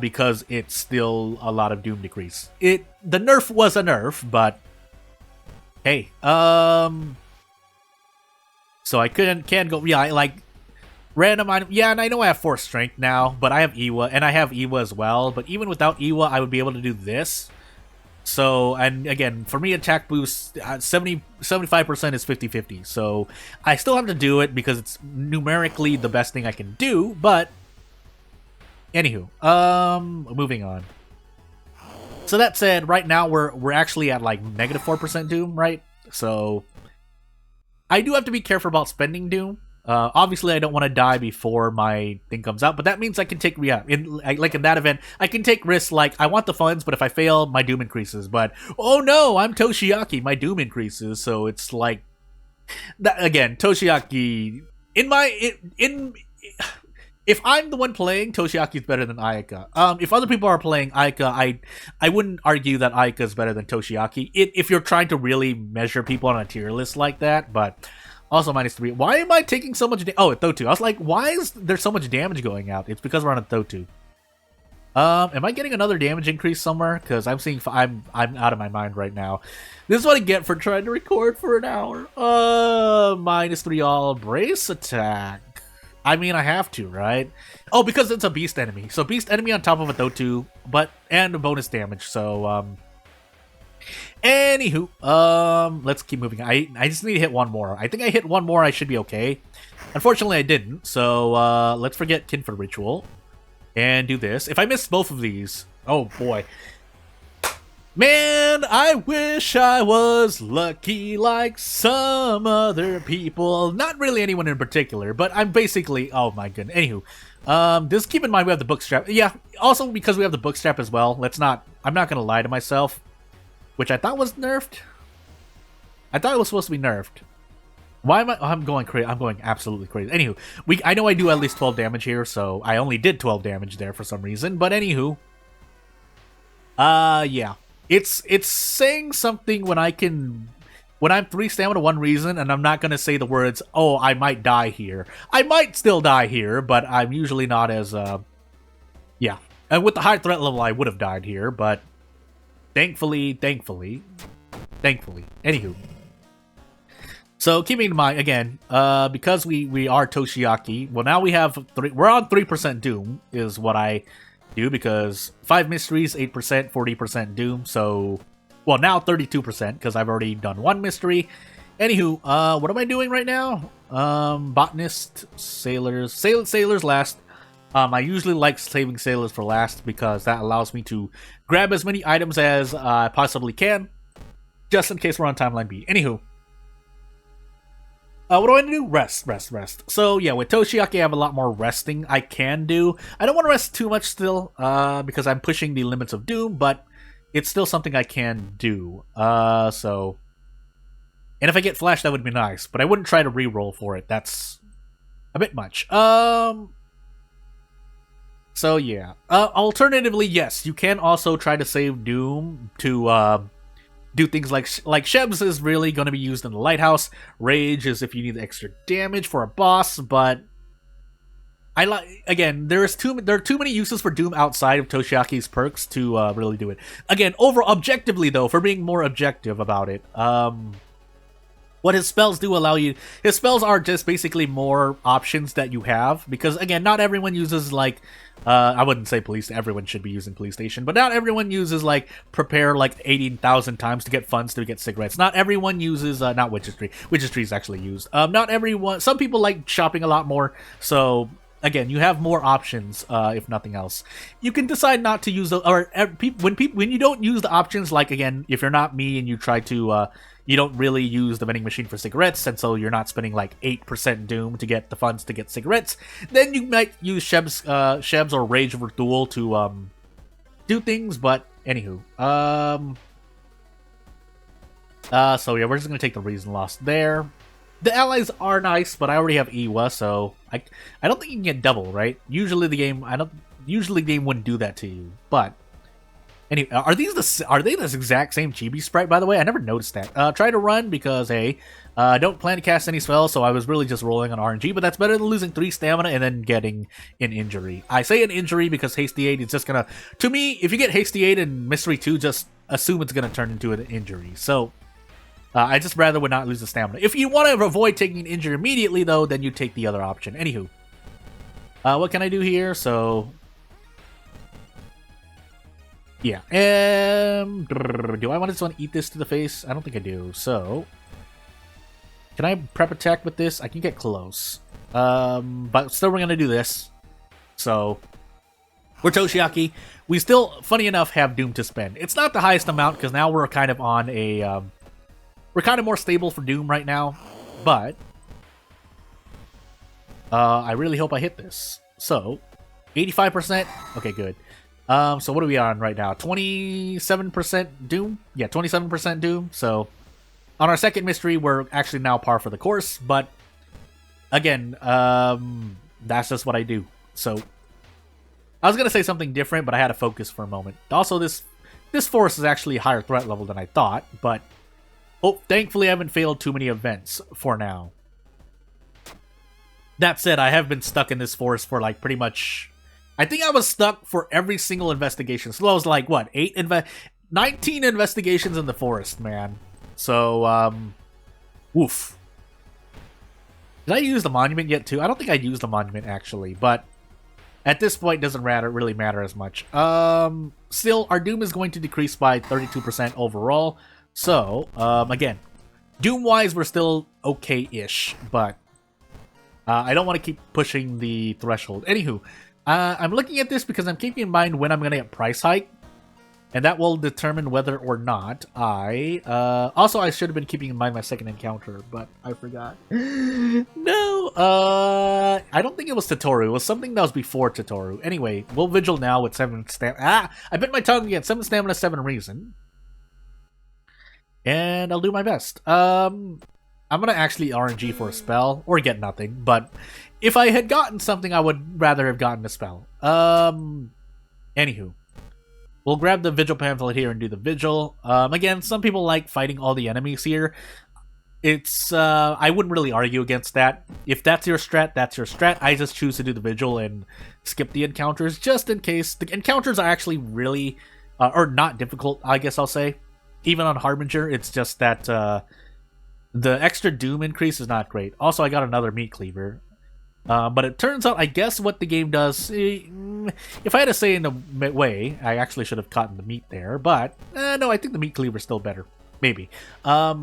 Because it's still a lot of Doom decrease. The nerf was a nerf, but hey, so I can't go, yeah, like, random item, yeah, and I know I have 4 strength now, but I have Iwa, and I have Iwa as well, but even without Iwa, I would be able to do this. So, and again, for me, attack boost, 75% is 50-50, so I still have to do it because it's numerically the best thing I can do, but anywho, moving on. So that said, right now we're actually at like negative 4% Doom, right? So I do have to be careful about spending Doom. Obviously, I don't want to die before my thing comes out, but that means I can take, in that event, I can take risks like, I want the funds, but if I fail, my Doom increases. But, oh no, I'm Toshiaki, my Doom increases, so it's like, that, again, Toshiaki, if I'm the one playing, Toshiaki's better than Ayaka. If other people are playing Ayaka, I wouldn't argue that Ayaka is better than Toshiaki, if you're trying to really measure people on a tier list like that, but also -3. Why am I taking so much damage? Oh, at Thotu. I was like, why is there so much damage going out? It's because we're on a Thotu. Am I getting another damage increase somewhere? Because I'm seeing I'm out of my mind right now. This is what I get for trying to record for an hour. -3 all brace attack. I mean, I have to, right? Oh, because it's a beast enemy. So beast enemy on top of a Dotu, and bonus damage. So anywho, let's keep moving. I just need to hit one more. I think I hit one more. I should be okay. Unfortunately, I didn't. So let's forget Kinford Ritual. And do this. If I miss both of these, oh boy. Man, I wish I was lucky like some other people. Not really anyone in particular, but I'm basically, oh my goodness. Anywho, just keep in mind we have the bookstrap. Yeah, also because we have the bookstrap as well, I'm not gonna lie to myself, which I thought was nerfed. I thought it was supposed to be nerfed. Why am I? I'm going crazy. I'm going absolutely crazy. Anywho, I know I do at least 12 damage here, so I only did 12 damage there for some reason. But anywho, yeah, it's saying something when I'm 3 stamina 1 reason, and I'm not gonna say the words. Oh, I might die here. I might still die here, but I'm usually not as yeah. And with the high threat level, I would have died here, but thankfully. Anywho. So keeping in mind, again, because we are Toshiaki, well now we're on 3% Doom, is what I do, because 5 mysteries, 8%, 40% Doom, so, well now 32%, because I've already done 1 mystery. Anywho, what am I doing right now? Botanist, sailors last. I usually like saving sailors for last, because that allows me to grab as many items as I possibly can, just in case we're on timeline B. Anywho. What do I do? Rest. So, yeah, with Toshiaki, I have a lot more resting I can do. I don't want to rest too much still, because I'm pushing the limits of Doom, but it's still something I can do. So... And if I get flash, that would be nice, but I wouldn't try to reroll for it. That's a bit much. So, yeah. Alternatively, yes, you can also try to save Doom to, do things like Shebs is really going to be used in the Lighthouse. Rage is if you need the extra damage for a boss, but again, there are too many uses for Doom outside of Toshiaki's perks to really do it. Again, objectively though, for being more objective about it, what his spells do allow you, his spells are just basically more options that you have, because again, not everyone uses like, I wouldn't say everyone should be using police station, but not everyone uses like prepare like 18,000 times to get funds to get cigarettes. Not everyone uses, not Witch's Tree. Witch's Tree is actually used. Not everyone, some people like shopping a lot more, so again, you have more options, if nothing else. You can decide not to use the, or when you don't use the options, like again, if you're not me and you try to, you don't really use the vending machine for cigarettes, and so you're not spending like 8% Doom to get the funds to get cigarettes, then you might use Shebs or Rage over Duel to do things, but anywho. So yeah, we're just gonna take the reason lost there. The allies are nice, but I already have Iwa, so I don't think you can get double, right? Usually the game wouldn't do that to you, but anyway, are they this exact same chibi sprite, by the way? I never noticed that. Try to run because, hey, don't plan to cast any spells, so I was really just rolling on RNG, but that's better than losing 3 stamina and then getting an injury. I say an injury because Hasty 8 is just gonna, to me, if you get Hasty 8 in Mystery 2, just assume it's gonna turn into an injury. So, I just rather would not lose the stamina. If you want to avoid taking an injury immediately, though, then you take the other option. Anywho. What can I do here? So... yeah. Do I just want to eat this to the face? I don't think I do. So... can I prep attack with this? I can get close. But still we're going to do this. So... we're Toshiaki. We still, funny enough, have Doom to spend. It's not the highest amount, because now we're kind of on a... we're kind of more stable for Doom right now, but I really hope I hit this. So, 85%? Okay, good. So what are we on right now? 27% Doom? Yeah, 27% Doom. So, on our second mystery, we're actually now par for the course, but again, that's just what I do. So, I was going to say something different, but I had to focus for a moment. Also, this force is actually a higher threat level than I thought, but oh, thankfully I haven't failed too many events for now. That said, I have been stuck in this forest for like pretty much I think I was stuck for every single investigation. So I was like, what, 19 investigations in the forest, man. So, woof. Did I use the monument yet, too? I don't think I used the monument, actually, but at this point, it doesn't really matter as much. Still, our Doom is going to decrease by 32% overall. So, again, Doom-wise, we're still okay-ish, but I don't want to keep pushing the threshold. Anywho, I'm looking at this because I'm keeping in mind when I'm going to get price hike, and that will determine whether or not I... also, I should have been keeping in mind my second encounter, but I forgot. No! I don't think it was Totoro. It was something that was before Totoro. Anyway, we'll Vigil now with 7 stamina. Ah! I bit my tongue again. 7 stamina, 7 reason. And I'll do my best. I'm gonna actually RNG for a spell, or get nothing, but if I had gotten something, I would rather have gotten a spell. Anywho. We'll grab the Vigil pamphlet here and do the Vigil. Again, some people like fighting all the enemies here. It's, I wouldn't really argue against that. If that's your strat, that's your strat. I just choose to do the Vigil and skip the encounters, just in case. The encounters are actually really, or not difficult, I guess I'll say. Even on Harbinger, it's just that, the extra Doom increase is not great. Also, I got another Meat Cleaver. But it turns out, I guess what the game does, if I had to say in a way, I actually should have caught the meat there, but, no, I think the Meat Cleaver is still better. Maybe. But,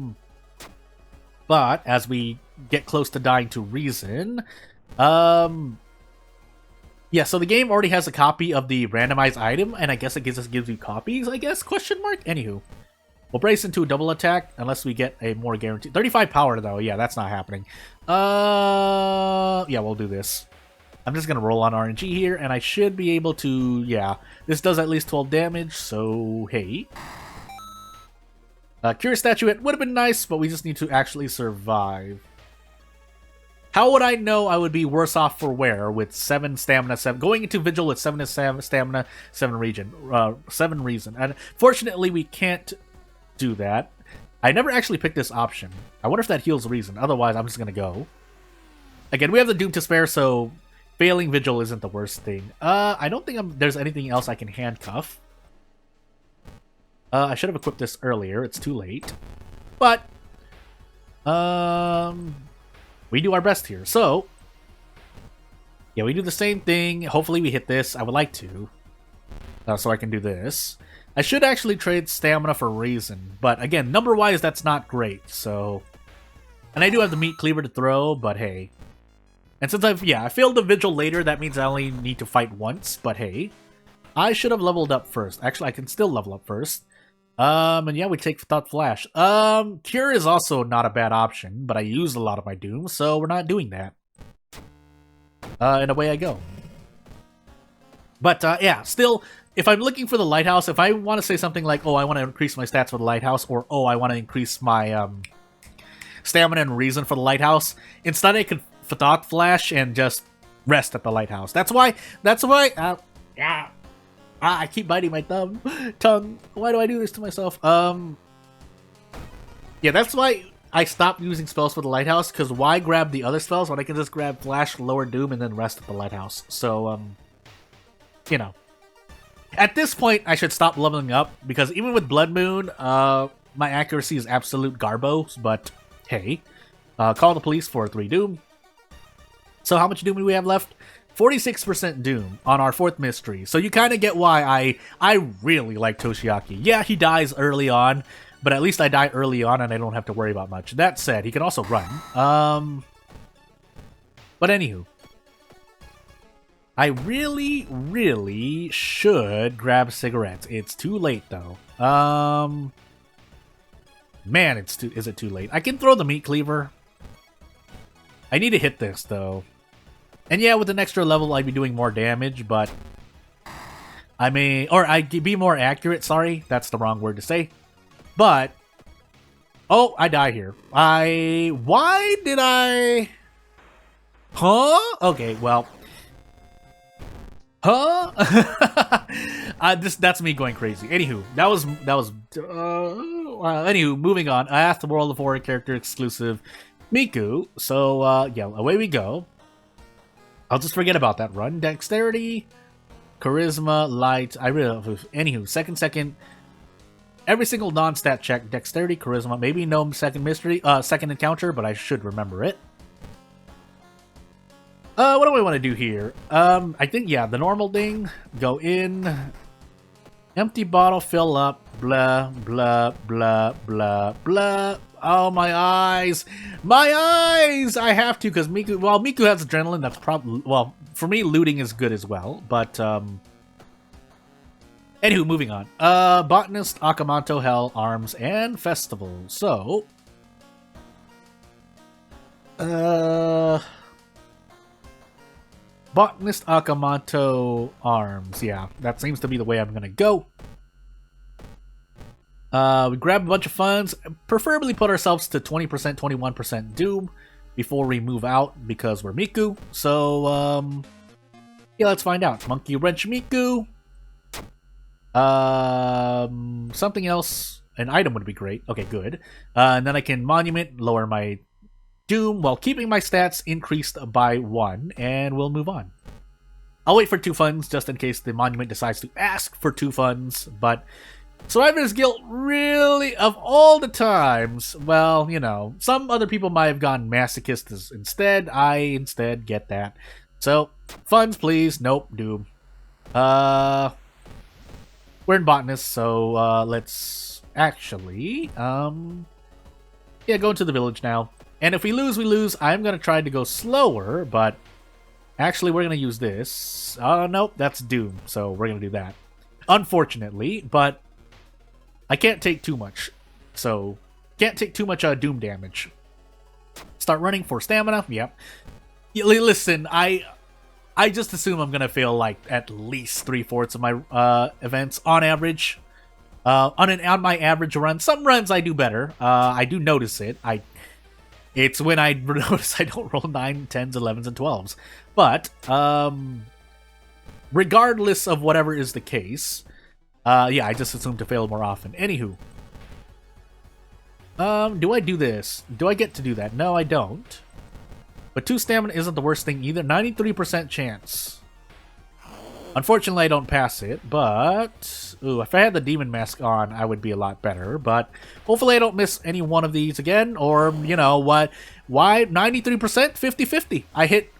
as we get close to dying to reason, yeah, so the game already has a copy of the randomized item, and I guess it gives you copies, I guess, question mark? Anywho. We'll brace into a double attack, unless we get a more guaranteed... 35 power, though. Yeah, that's not happening. Yeah, we'll do this. I'm just going to roll on RNG here, and I should be able to... Yeah, this does at least 12 damage, so hey. Curious Statuette would have been nice, but we just need to actually survive. How would I know I would be worse off for wear with 7 stamina, 7... Going into Vigil with 7 stamina, 7 reason. And fortunately, we can't do that. I never actually picked this option. I wonder if that heals reason. Otherwise, I'm just gonna go. Again, we have the Doom to spare, so failing Vigil isn't the worst thing. I don't think there's anything else I can handcuff. I should have equipped this earlier. It's too late. But, we do our best here. So, yeah, we do the same thing. Hopefully we hit this. I would like to. So I can do this. I should actually trade stamina for reason, but again, number-wise, that's not great, so... And I do have the Meat Cleaver to throw, but hey. And since I failed the Vigil later, that means I only need to fight once, but hey. I should have leveled up first. Actually, I can still level up first. And yeah, we take Thought Flash. Cure is also not a bad option, but I used a lot of my Doom, so we're not doing that. And away I go. But, yeah, still... If I'm looking for the Lighthouse, if I want to say something like, oh, I want to increase my stats for the Lighthouse, or oh, I want to increase my stamina and reason for the Lighthouse, instead I could Thought Flash and just rest at the Lighthouse. That's why, I keep biting my tongue. Why do I do this to myself? Yeah, that's why I stopped using spells for the Lighthouse, because why grab the other spells when I can just grab Flash, Lower Doom, and then rest at the Lighthouse? So, you know. At this point, I should stop leveling up, because even with Blood Moon, my accuracy is absolute garbos, but hey. Call the police for 3 Doom. So how much Doom do we have left? 46% Doom on our 4th mystery. So you kind of get why I really like Toshiaki. Yeah, he dies early on, but at least I die early on and I don't have to worry about much. That said, he can also run. But anywho. I really, really should grab cigarettes. It's too late, though. Man, is it too late? I can throw the Meat Cleaver. I need to hit this, though. And yeah, with an extra level, I'd be doing more damage, but... I'd be more accurate, sorry. That's the wrong word to say. But... Oh, I die here. Why did I... Huh? Okay, well... Huh? That's me going crazy. Anywho, that was anywho, moving on. I asked the World of Horror character exclusive Miku. So yeah, away we go. I'll just forget about that run. Dexterity. charisma, light. I really love. Anywho, second. Every single non-stat check, dexterity, charisma, maybe no second encounter, but I should remember it. What do I want to do here? I think, yeah, the normal thing. Go in. Empty bottle, fill up. Blah, blah, blah, blah, blah. Oh, my eyes. My eyes! I have to, because Miku... Well, Miku has adrenaline. That's probably... Well, for me, looting is good as well. But, anywho, moving on. Botanist, Akamanto, Hell, Arms, and Festival. So... Botanist, Akamanto, Arms. Yeah, that seems to be the way I'm gonna go. We grab a bunch of funds, preferably put ourselves to 20%, 21% Doom before we move out because we're Miku. So, yeah, let's find out. Monkey Wrench Miku. Something else. An item would be great. Okay, good. And then I can Monument, lower my Doom while keeping my stats increased by 1, and we'll move on. I'll wait for 2 funds just in case the Monument decides to ask for 2 funds, but Survivor's Guilt, really, of all the times, well, you know, some other people might have gone Masochist instead. I instead get that. So, funds, please. Nope, Doom. We're in Botanist, so let's actually, yeah, go into the village now. And if we lose, we lose. I'm going to try to go slower, but actually we're going to use this. Nope, that's Doom, so we're going to do that. Unfortunately, but I can't take too much. So, can't take too much Doom damage. Start running for stamina. Yep. Listen, I just assume I'm going to fail like at least 3/4 of my events on average. On my average run. Some runs I do better. I do notice it. It's when I notice I don't roll 9, 10s, 11s, and 12s. But, regardless of whatever is the case, yeah, I just assume to fail more often. Anywho. Do I do this? Do I get to do that? No, I don't. But 2 stamina isn't the worst thing either. 93% chance. Unfortunately, I don't pass it, but... Ooh, if I had the Demon Mask on, I would be a lot better, but... Hopefully I don't miss any one of these again, or, you know, what... Why 93%? 50-50. I hit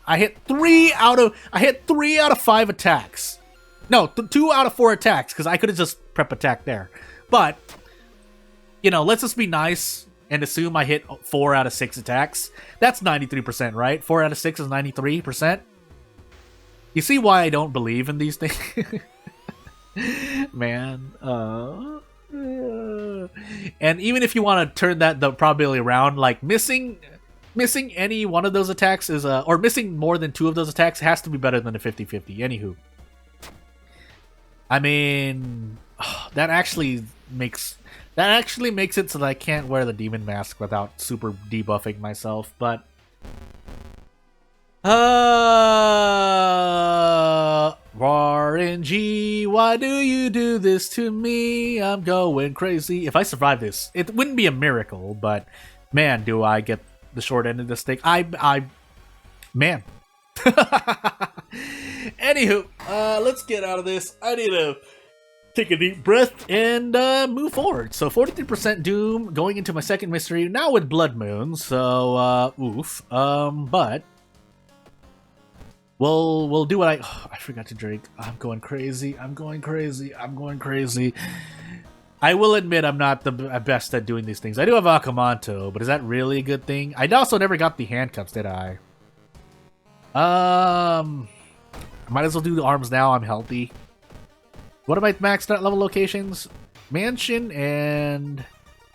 3 out of 5 attacks. No, 2 out of 4 attacks, because I could have just prep attacked there. But, you know, let's just be nice and assume I hit 4 out of 6 attacks. That's 93%, right? 4 out of 6 is 93%. You see why I don't believe in these things? Man. And even if you want to turn the probability around, like missing any one of those attacks is or missing more than 2 of those attacks has to be better than a 50-50. Anywho. I mean, that actually makes it so that I can't wear the Demon Mask without super debuffing myself, but RNG, why do you do this to me? I'm going crazy. If I survive this, it wouldn't be a miracle, but man, do I get the short end of the stick. Man. Anywho, let's get out of this. I need to take a deep breath and move forward. So 43% Doom, going into my second mystery, now with Blood Moon, so oof. But we'll do what I forgot to drink. I'm going crazy. I will admit I'm not the best at doing these things. I do have Akamanto, but is that really a good thing? I also never got the handcuffs, did I? Might as well do the arms now. I'm healthy. What are my maxed out level locations? Mansion and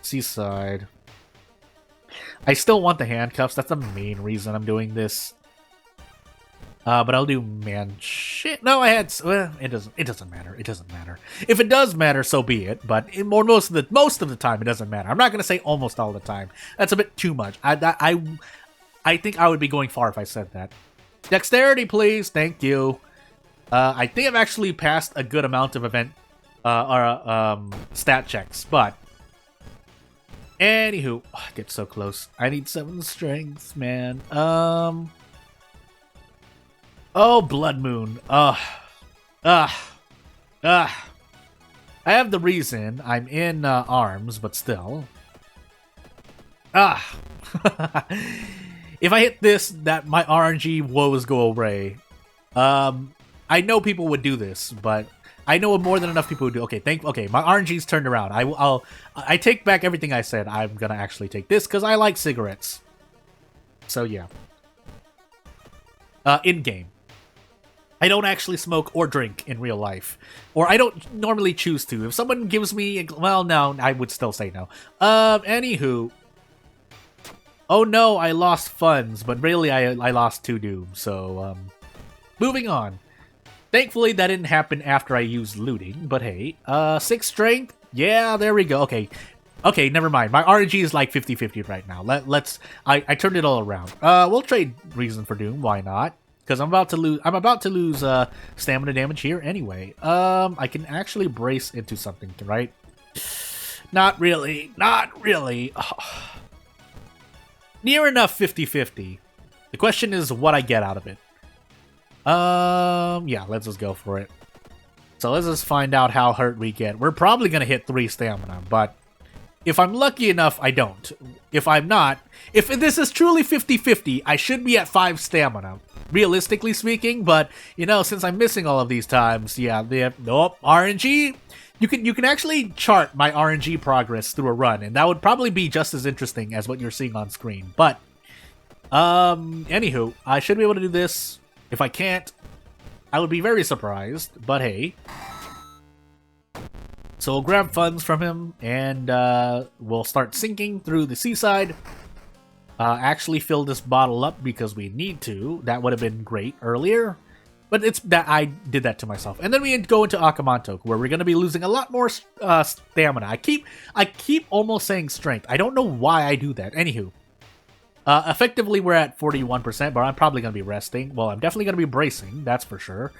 Seaside. I still want the handcuffs. That's the main reason I'm doing this. But I'll do Mansion. No, I had. Well, it doesn't matter. It doesn't matter. If it does matter, so be it. But most of the time, it doesn't matter. I'm not gonna say almost all the time. That's a bit too much. I think I would be going far if I said that. Dexterity, please. Thank you. I think I've actually passed a good amount of event stat checks, but anywho, I get so close. I need 7 strength, man. Oh, Blood Moon. Ah. Ah. I have the reason. I'm in arms, but still. Ah. If I hit this, that my RNG woes go away. I know people would do this, but I know more than enough people who do. Okay, okay, my RNG's turned around. I take back everything I said. I'm gonna actually take this because I like cigarettes. So yeah. In game. I don't actually smoke or drink in real life. Or I don't normally choose to. If someone gives me... Well, no, I would still say no. Anywho. Oh no, I lost funds. But really, I lost 2 Doom. So, moving on. Thankfully, that didn't happen after I used looting. But hey. 6 strength? Yeah, there we go. Okay. Okay, never mind. My RNG is like 50-50 right now. I turned it all around. We'll trade Reason for Doom. Why not? Because I'm about to lose stamina damage here anyway. I can actually brace into something, right? Not really. Not really. Oh. Near enough 50-50. The question is what I get out of it. Yeah, let's just go for it. So let's just find out how hurt we get. We're probably gonna hit 3 stamina, but if I'm lucky enough, I don't. If I'm not, if this is truly 50-50, I should be at 5 stamina. Realistically speaking, but you know, since I'm missing all of these times, yeah, nope, RNG. You can actually chart my RNG progress through a run, and that would probably be just as interesting as what you're seeing on screen. But anywho, I should be able to do this. If I can't, I would be very surprised, but hey. So we'll grab funds from him, and we'll start sinking through the seaside. Actually fill this bottle up because we need to. That would have been great earlier. But it's that I did that to myself. And then we go into Akamanto, where we're going to be losing a lot more stamina. I keep almost saying strength. I don't know why I do that. Anywho. Effectively, we're at 41%, but I'm probably going to be resting. Well, I'm definitely going to be bracing, that's for sure.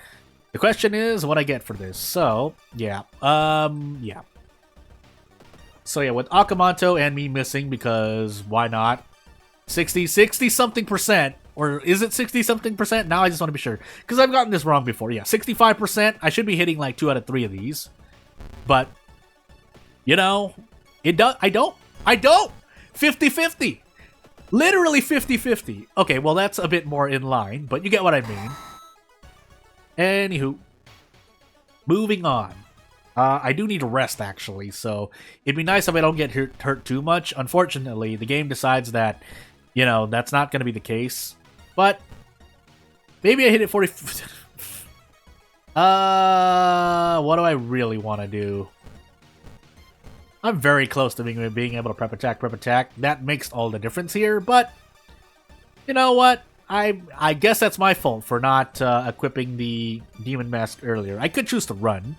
The question is what I get for this. So, yeah. Yeah. So, yeah, with Akamanto and me missing, because why not? 60-something percent. Or is it 60-something percent? Now I just want to be sure. Because I've gotten this wrong before. Yeah, 65%. I should be hitting like 2 out of 3 of these. But, you know, it does. I don't. 50-50. Literally 50-50. Okay, well, that's a bit more in line, but you get what I mean. Anywho. Moving on. I do need a rest, actually, so it'd be nice if I don't get hurt too much. Unfortunately, the game decides that, you know, that's not going to be the case. But maybe I hit it 40... what do I really want to do? I'm very close to being able to prep attack. That makes all the difference here, but you know what? I guess that's my fault for not equipping the Demon Mask earlier. I could choose to run.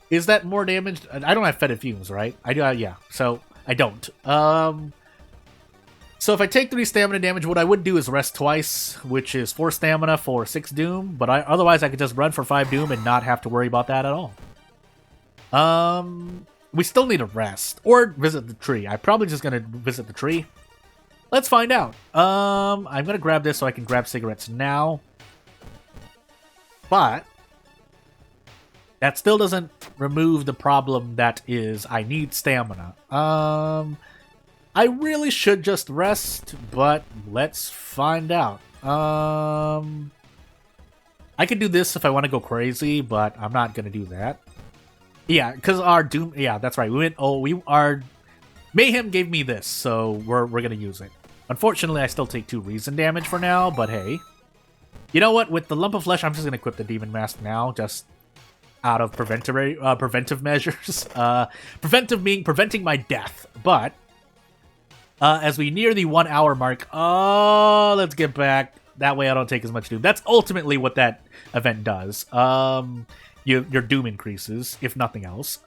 Is that more damage? I don't have Fetid Fumes, right? I do, yeah. So, I don't. So if I take 3 stamina damage, what I would do is rest twice, which is 4 stamina for 6 Doom, but otherwise I could just run for 5 Doom and not have to worry about that at all. We still need a rest, or visit the tree. I'm probably just gonna visit the tree. Let's find out. I'm gonna grab this so I can grab cigarettes now. But that still doesn't remove the problem that is I need stamina. I really should just rest, but let's find out. I could do this if I want to go crazy, but I'm not gonna do that. Yeah, because our Doom... Yeah, that's right. We went... Oh, our Mayhem gave me this, so we're gonna use it. Unfortunately, I still take 2 reason damage for now, but hey. You know what? With the Lump of Flesh, I'm just gonna equip the Demon Mask now, just out of preventive measures. Preventive meaning preventing my death, but... as we near the 1 hour mark... Oh, let's get back. That way I don't take as much Doom. That's ultimately what that event does. Your Doom increases, if nothing else.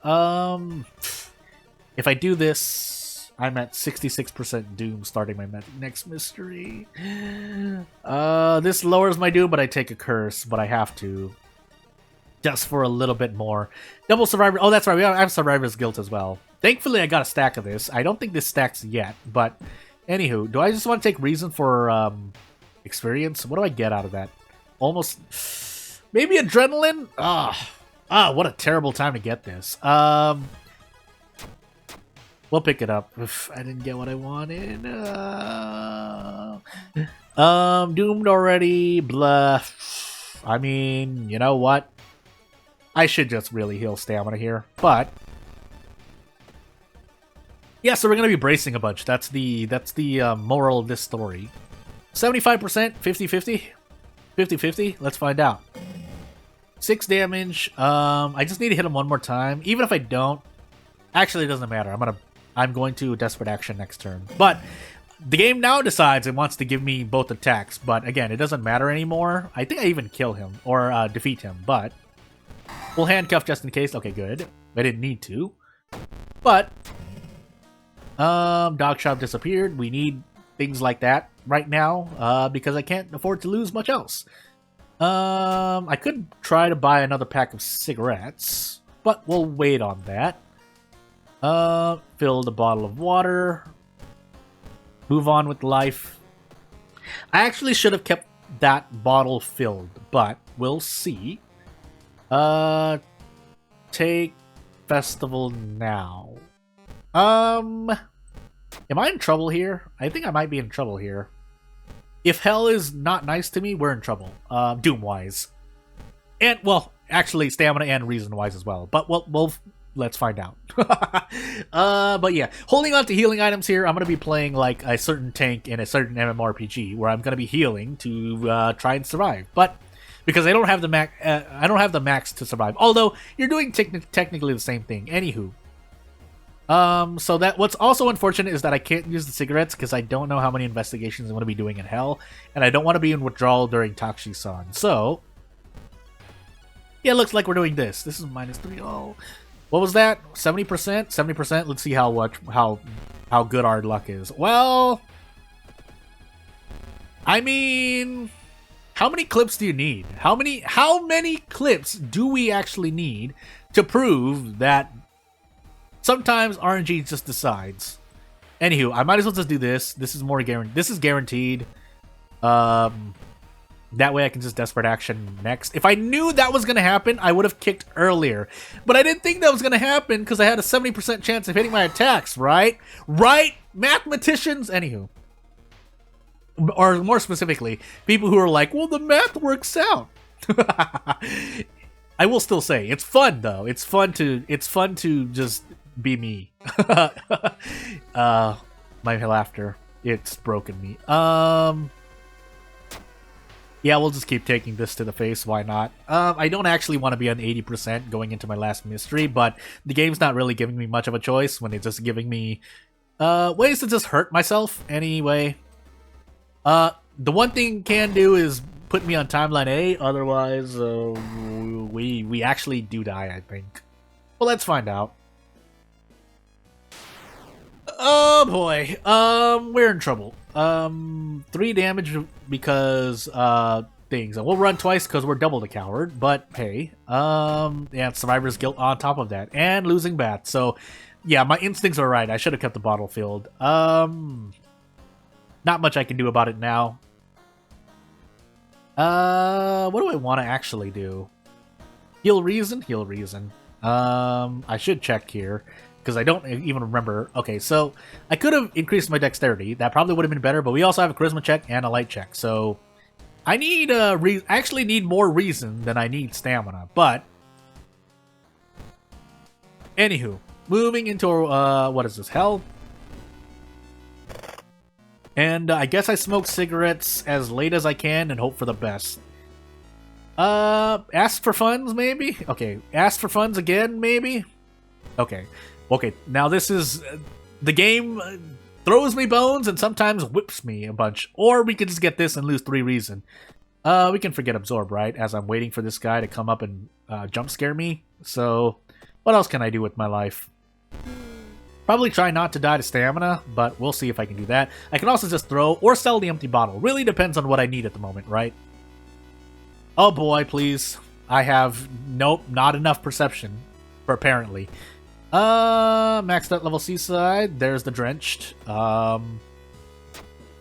If I do this, I'm at 66% Doom starting my next mystery. This lowers my Doom, but I take a curse, but I have to. Just for a little bit more. Double Survivor... Oh, that's right, I have Survivor's Guilt as well. Thankfully, I got a stack of this. I don't think this stacks yet, but... Anywho, do I just want to take Reason for experience? What do I get out of that? almost... Maybe adrenaline? What a terrible time to get this. We'll pick it up. If I didn't get what I wanted. Doomed already. Blah. I mean, you know what? I should just really heal stamina here, but... Yeah, so we're gonna be bracing a bunch. That's the moral of this story. 75%, 50-50? 50-50? Let's find out. 6 damage. I just need to hit him one more time. Even if I don't, actually it doesn't matter. I'm going to Desperate Action next turn. But the game now decides it wants to give me both attacks. But again, it doesn't matter anymore. I think I even kill him or defeat him. But we'll handcuff just in case. Okay, good. I didn't need to. But Dog Shop disappeared. We need things like that right now because I can't afford to lose much else. I could try to buy another pack of cigarettes, but we'll wait on that. Fill the bottle of water. Move on with life. I actually should have kept that bottle filled, but we'll see. Take festival now. Am I in trouble here? I think I might be in trouble here. If hell is not nice to me, we're in trouble. Doom-wise. And, well, actually, stamina and reason-wise as well. But we'll let's find out. But yeah, holding on to healing items here, I'm going to be playing like a certain tank in a certain MMORPG where I'm going to be healing to try and survive. But because I don't have the max to survive. Although, you're doing technically the same thing. Anywho. So that what's also unfortunate is that I can't use the cigarettes because I don't know how many investigations I'm going to be doing in hell, and I don't want to be in withdrawal during Takshisan. So, yeah, it looks like we're doing this. This is -3. Oh, what was that? 70%? 70%? Let's see how good our luck is. Well, I mean, how many clips do you need? How many clips do we actually need to prove that sometimes RNG just decides? Anywho, I might as well just do this. This is more guaranteed. This is guaranteed. That way I can just Desperate Action next. If I knew that was going to happen, I would have kicked earlier. But I didn't think that was going to happen because I had a 70% chance of hitting my attacks, right? Right? Mathematicians? Anywho. Or more specifically, people who are like, well, the math works out. I will still say, it's fun, though. It's fun to just be me. My laughter. It's broken me. Yeah, we'll just keep taking this to the face. Why not? I don't actually want to be on 80% going into my last mystery, but the game's not really giving me much of a choice when it's just giving me ways to just hurt myself anyway. The one thing it can do is put me on timeline A. Otherwise, we actually do die, I think. Well, let's find out. Oh boy, we're in trouble. 3 damage because things. And we'll run twice because we're double the coward. But hey, yeah, survivor's guilt on top of that, and losing bat. So yeah, my instincts are right. I should have kept the bottle filled. Not much I can do about it now. What do I want to actually do? Heal reason? Heal reason. I should check here, because I don't even remember. Okay, so I could have increased my dexterity. That probably would have been better, but we also have a charisma check and a light check. So I need actually need more reason than I need stamina. But anywho, moving into what is this? Hell? And I guess I smoke cigarettes as late as I can and hope for the best. Ask for funds, maybe? Okay, ask for funds again, maybe? Okay. Okay, now this is... the game throws me bones and sometimes whips me a bunch. Or we could just get this and lose 3 reason. We can forget Absorb, right? As I'm waiting for this guy to come up and jump scare me. So, what else can I do with my life? Probably try not to die to stamina, but we'll see if I can do that. I can also just throw or sell the empty bottle. Really depends on what I need at the moment, right? Oh boy, please. I have... nope, not enough perception. Apparently. Maxed out level Seaside. There's the Drenched.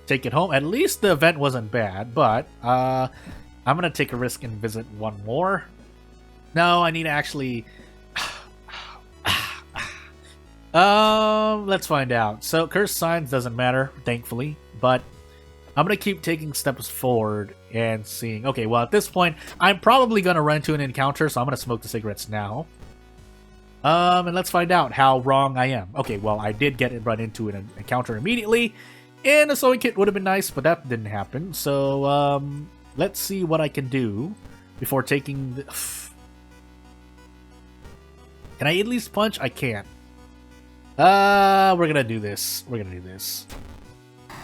Take it home. At least the event wasn't bad, but I I'm gonna take a risk and visit one more. No, I need to actually... let's find out. So, cursed signs doesn't matter, thankfully, but I'm gonna keep taking steps forward and seeing... Okay, well, at this point, I'm probably gonna run into an encounter, so I'm gonna smoke the cigarettes now. And let's find out how wrong I am. Okay, well, I did run into an encounter immediately, and a sewing kit would have been nice, but that didn't happen. So, let's see what I can do before taking the... Can I at least punch? I can't. We're gonna do this. We're gonna do this.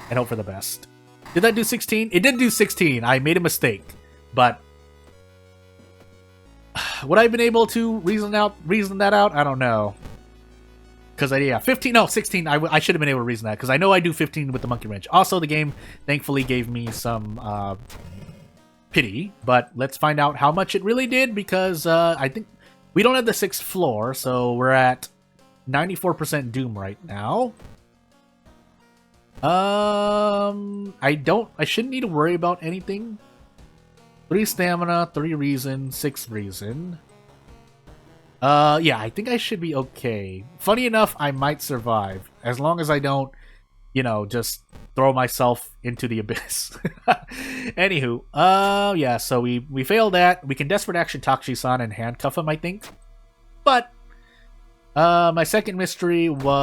And hope for the best. Did that do 16? It did do 16. I made a mistake. But... would I have been able to reason that out? I don't know. Because yeah, 15, no, 16. I should have been able to reason that. Because I know I do 15 with the monkey wrench. Also, the game thankfully gave me some pity. But let's find out how much it really did. Because I think we don't have the 6th floor. So we're at 94% doom right now. I shouldn't need to worry about anything. 3 stamina, 3 reason, 6 reason. Yeah, I think I should be okay. Funny enough, I might survive. As long as I don't, you know, just throw myself into the abyss. Anywho, yeah, so we failed that. We can Desperate Action Takushi-san and handcuff him, I think. But, my second mystery was...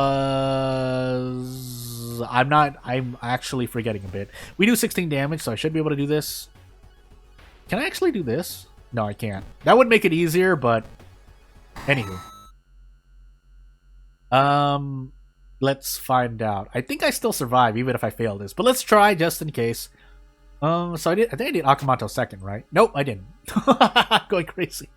I'm actually forgetting a bit. We do 16 damage, so I should be able to do this. Can I actually do this? No, I can't. That would make it easier, but... Anywho. Let's find out. I think I still survive, even if I fail this. But let's try, just in case. So I think I did Akamoto second, right? Nope, I didn't. Going crazy.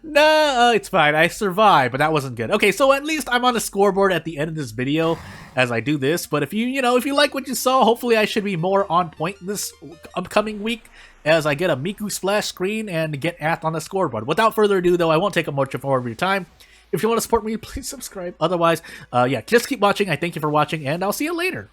No, it's fine. I survived, but that wasn't good. Okay, so at least I'm on the scoreboard at the end of this video as I do this. But if you like what you saw, hopefully I should be more on point this upcoming week as I get a Miku splash screen and get Ath on the scoreboard. Without further ado, though, I won't take up much more of your time. If you want to support me, please subscribe. Otherwise, yeah, just keep watching. I thank you for watching, and I'll see you later.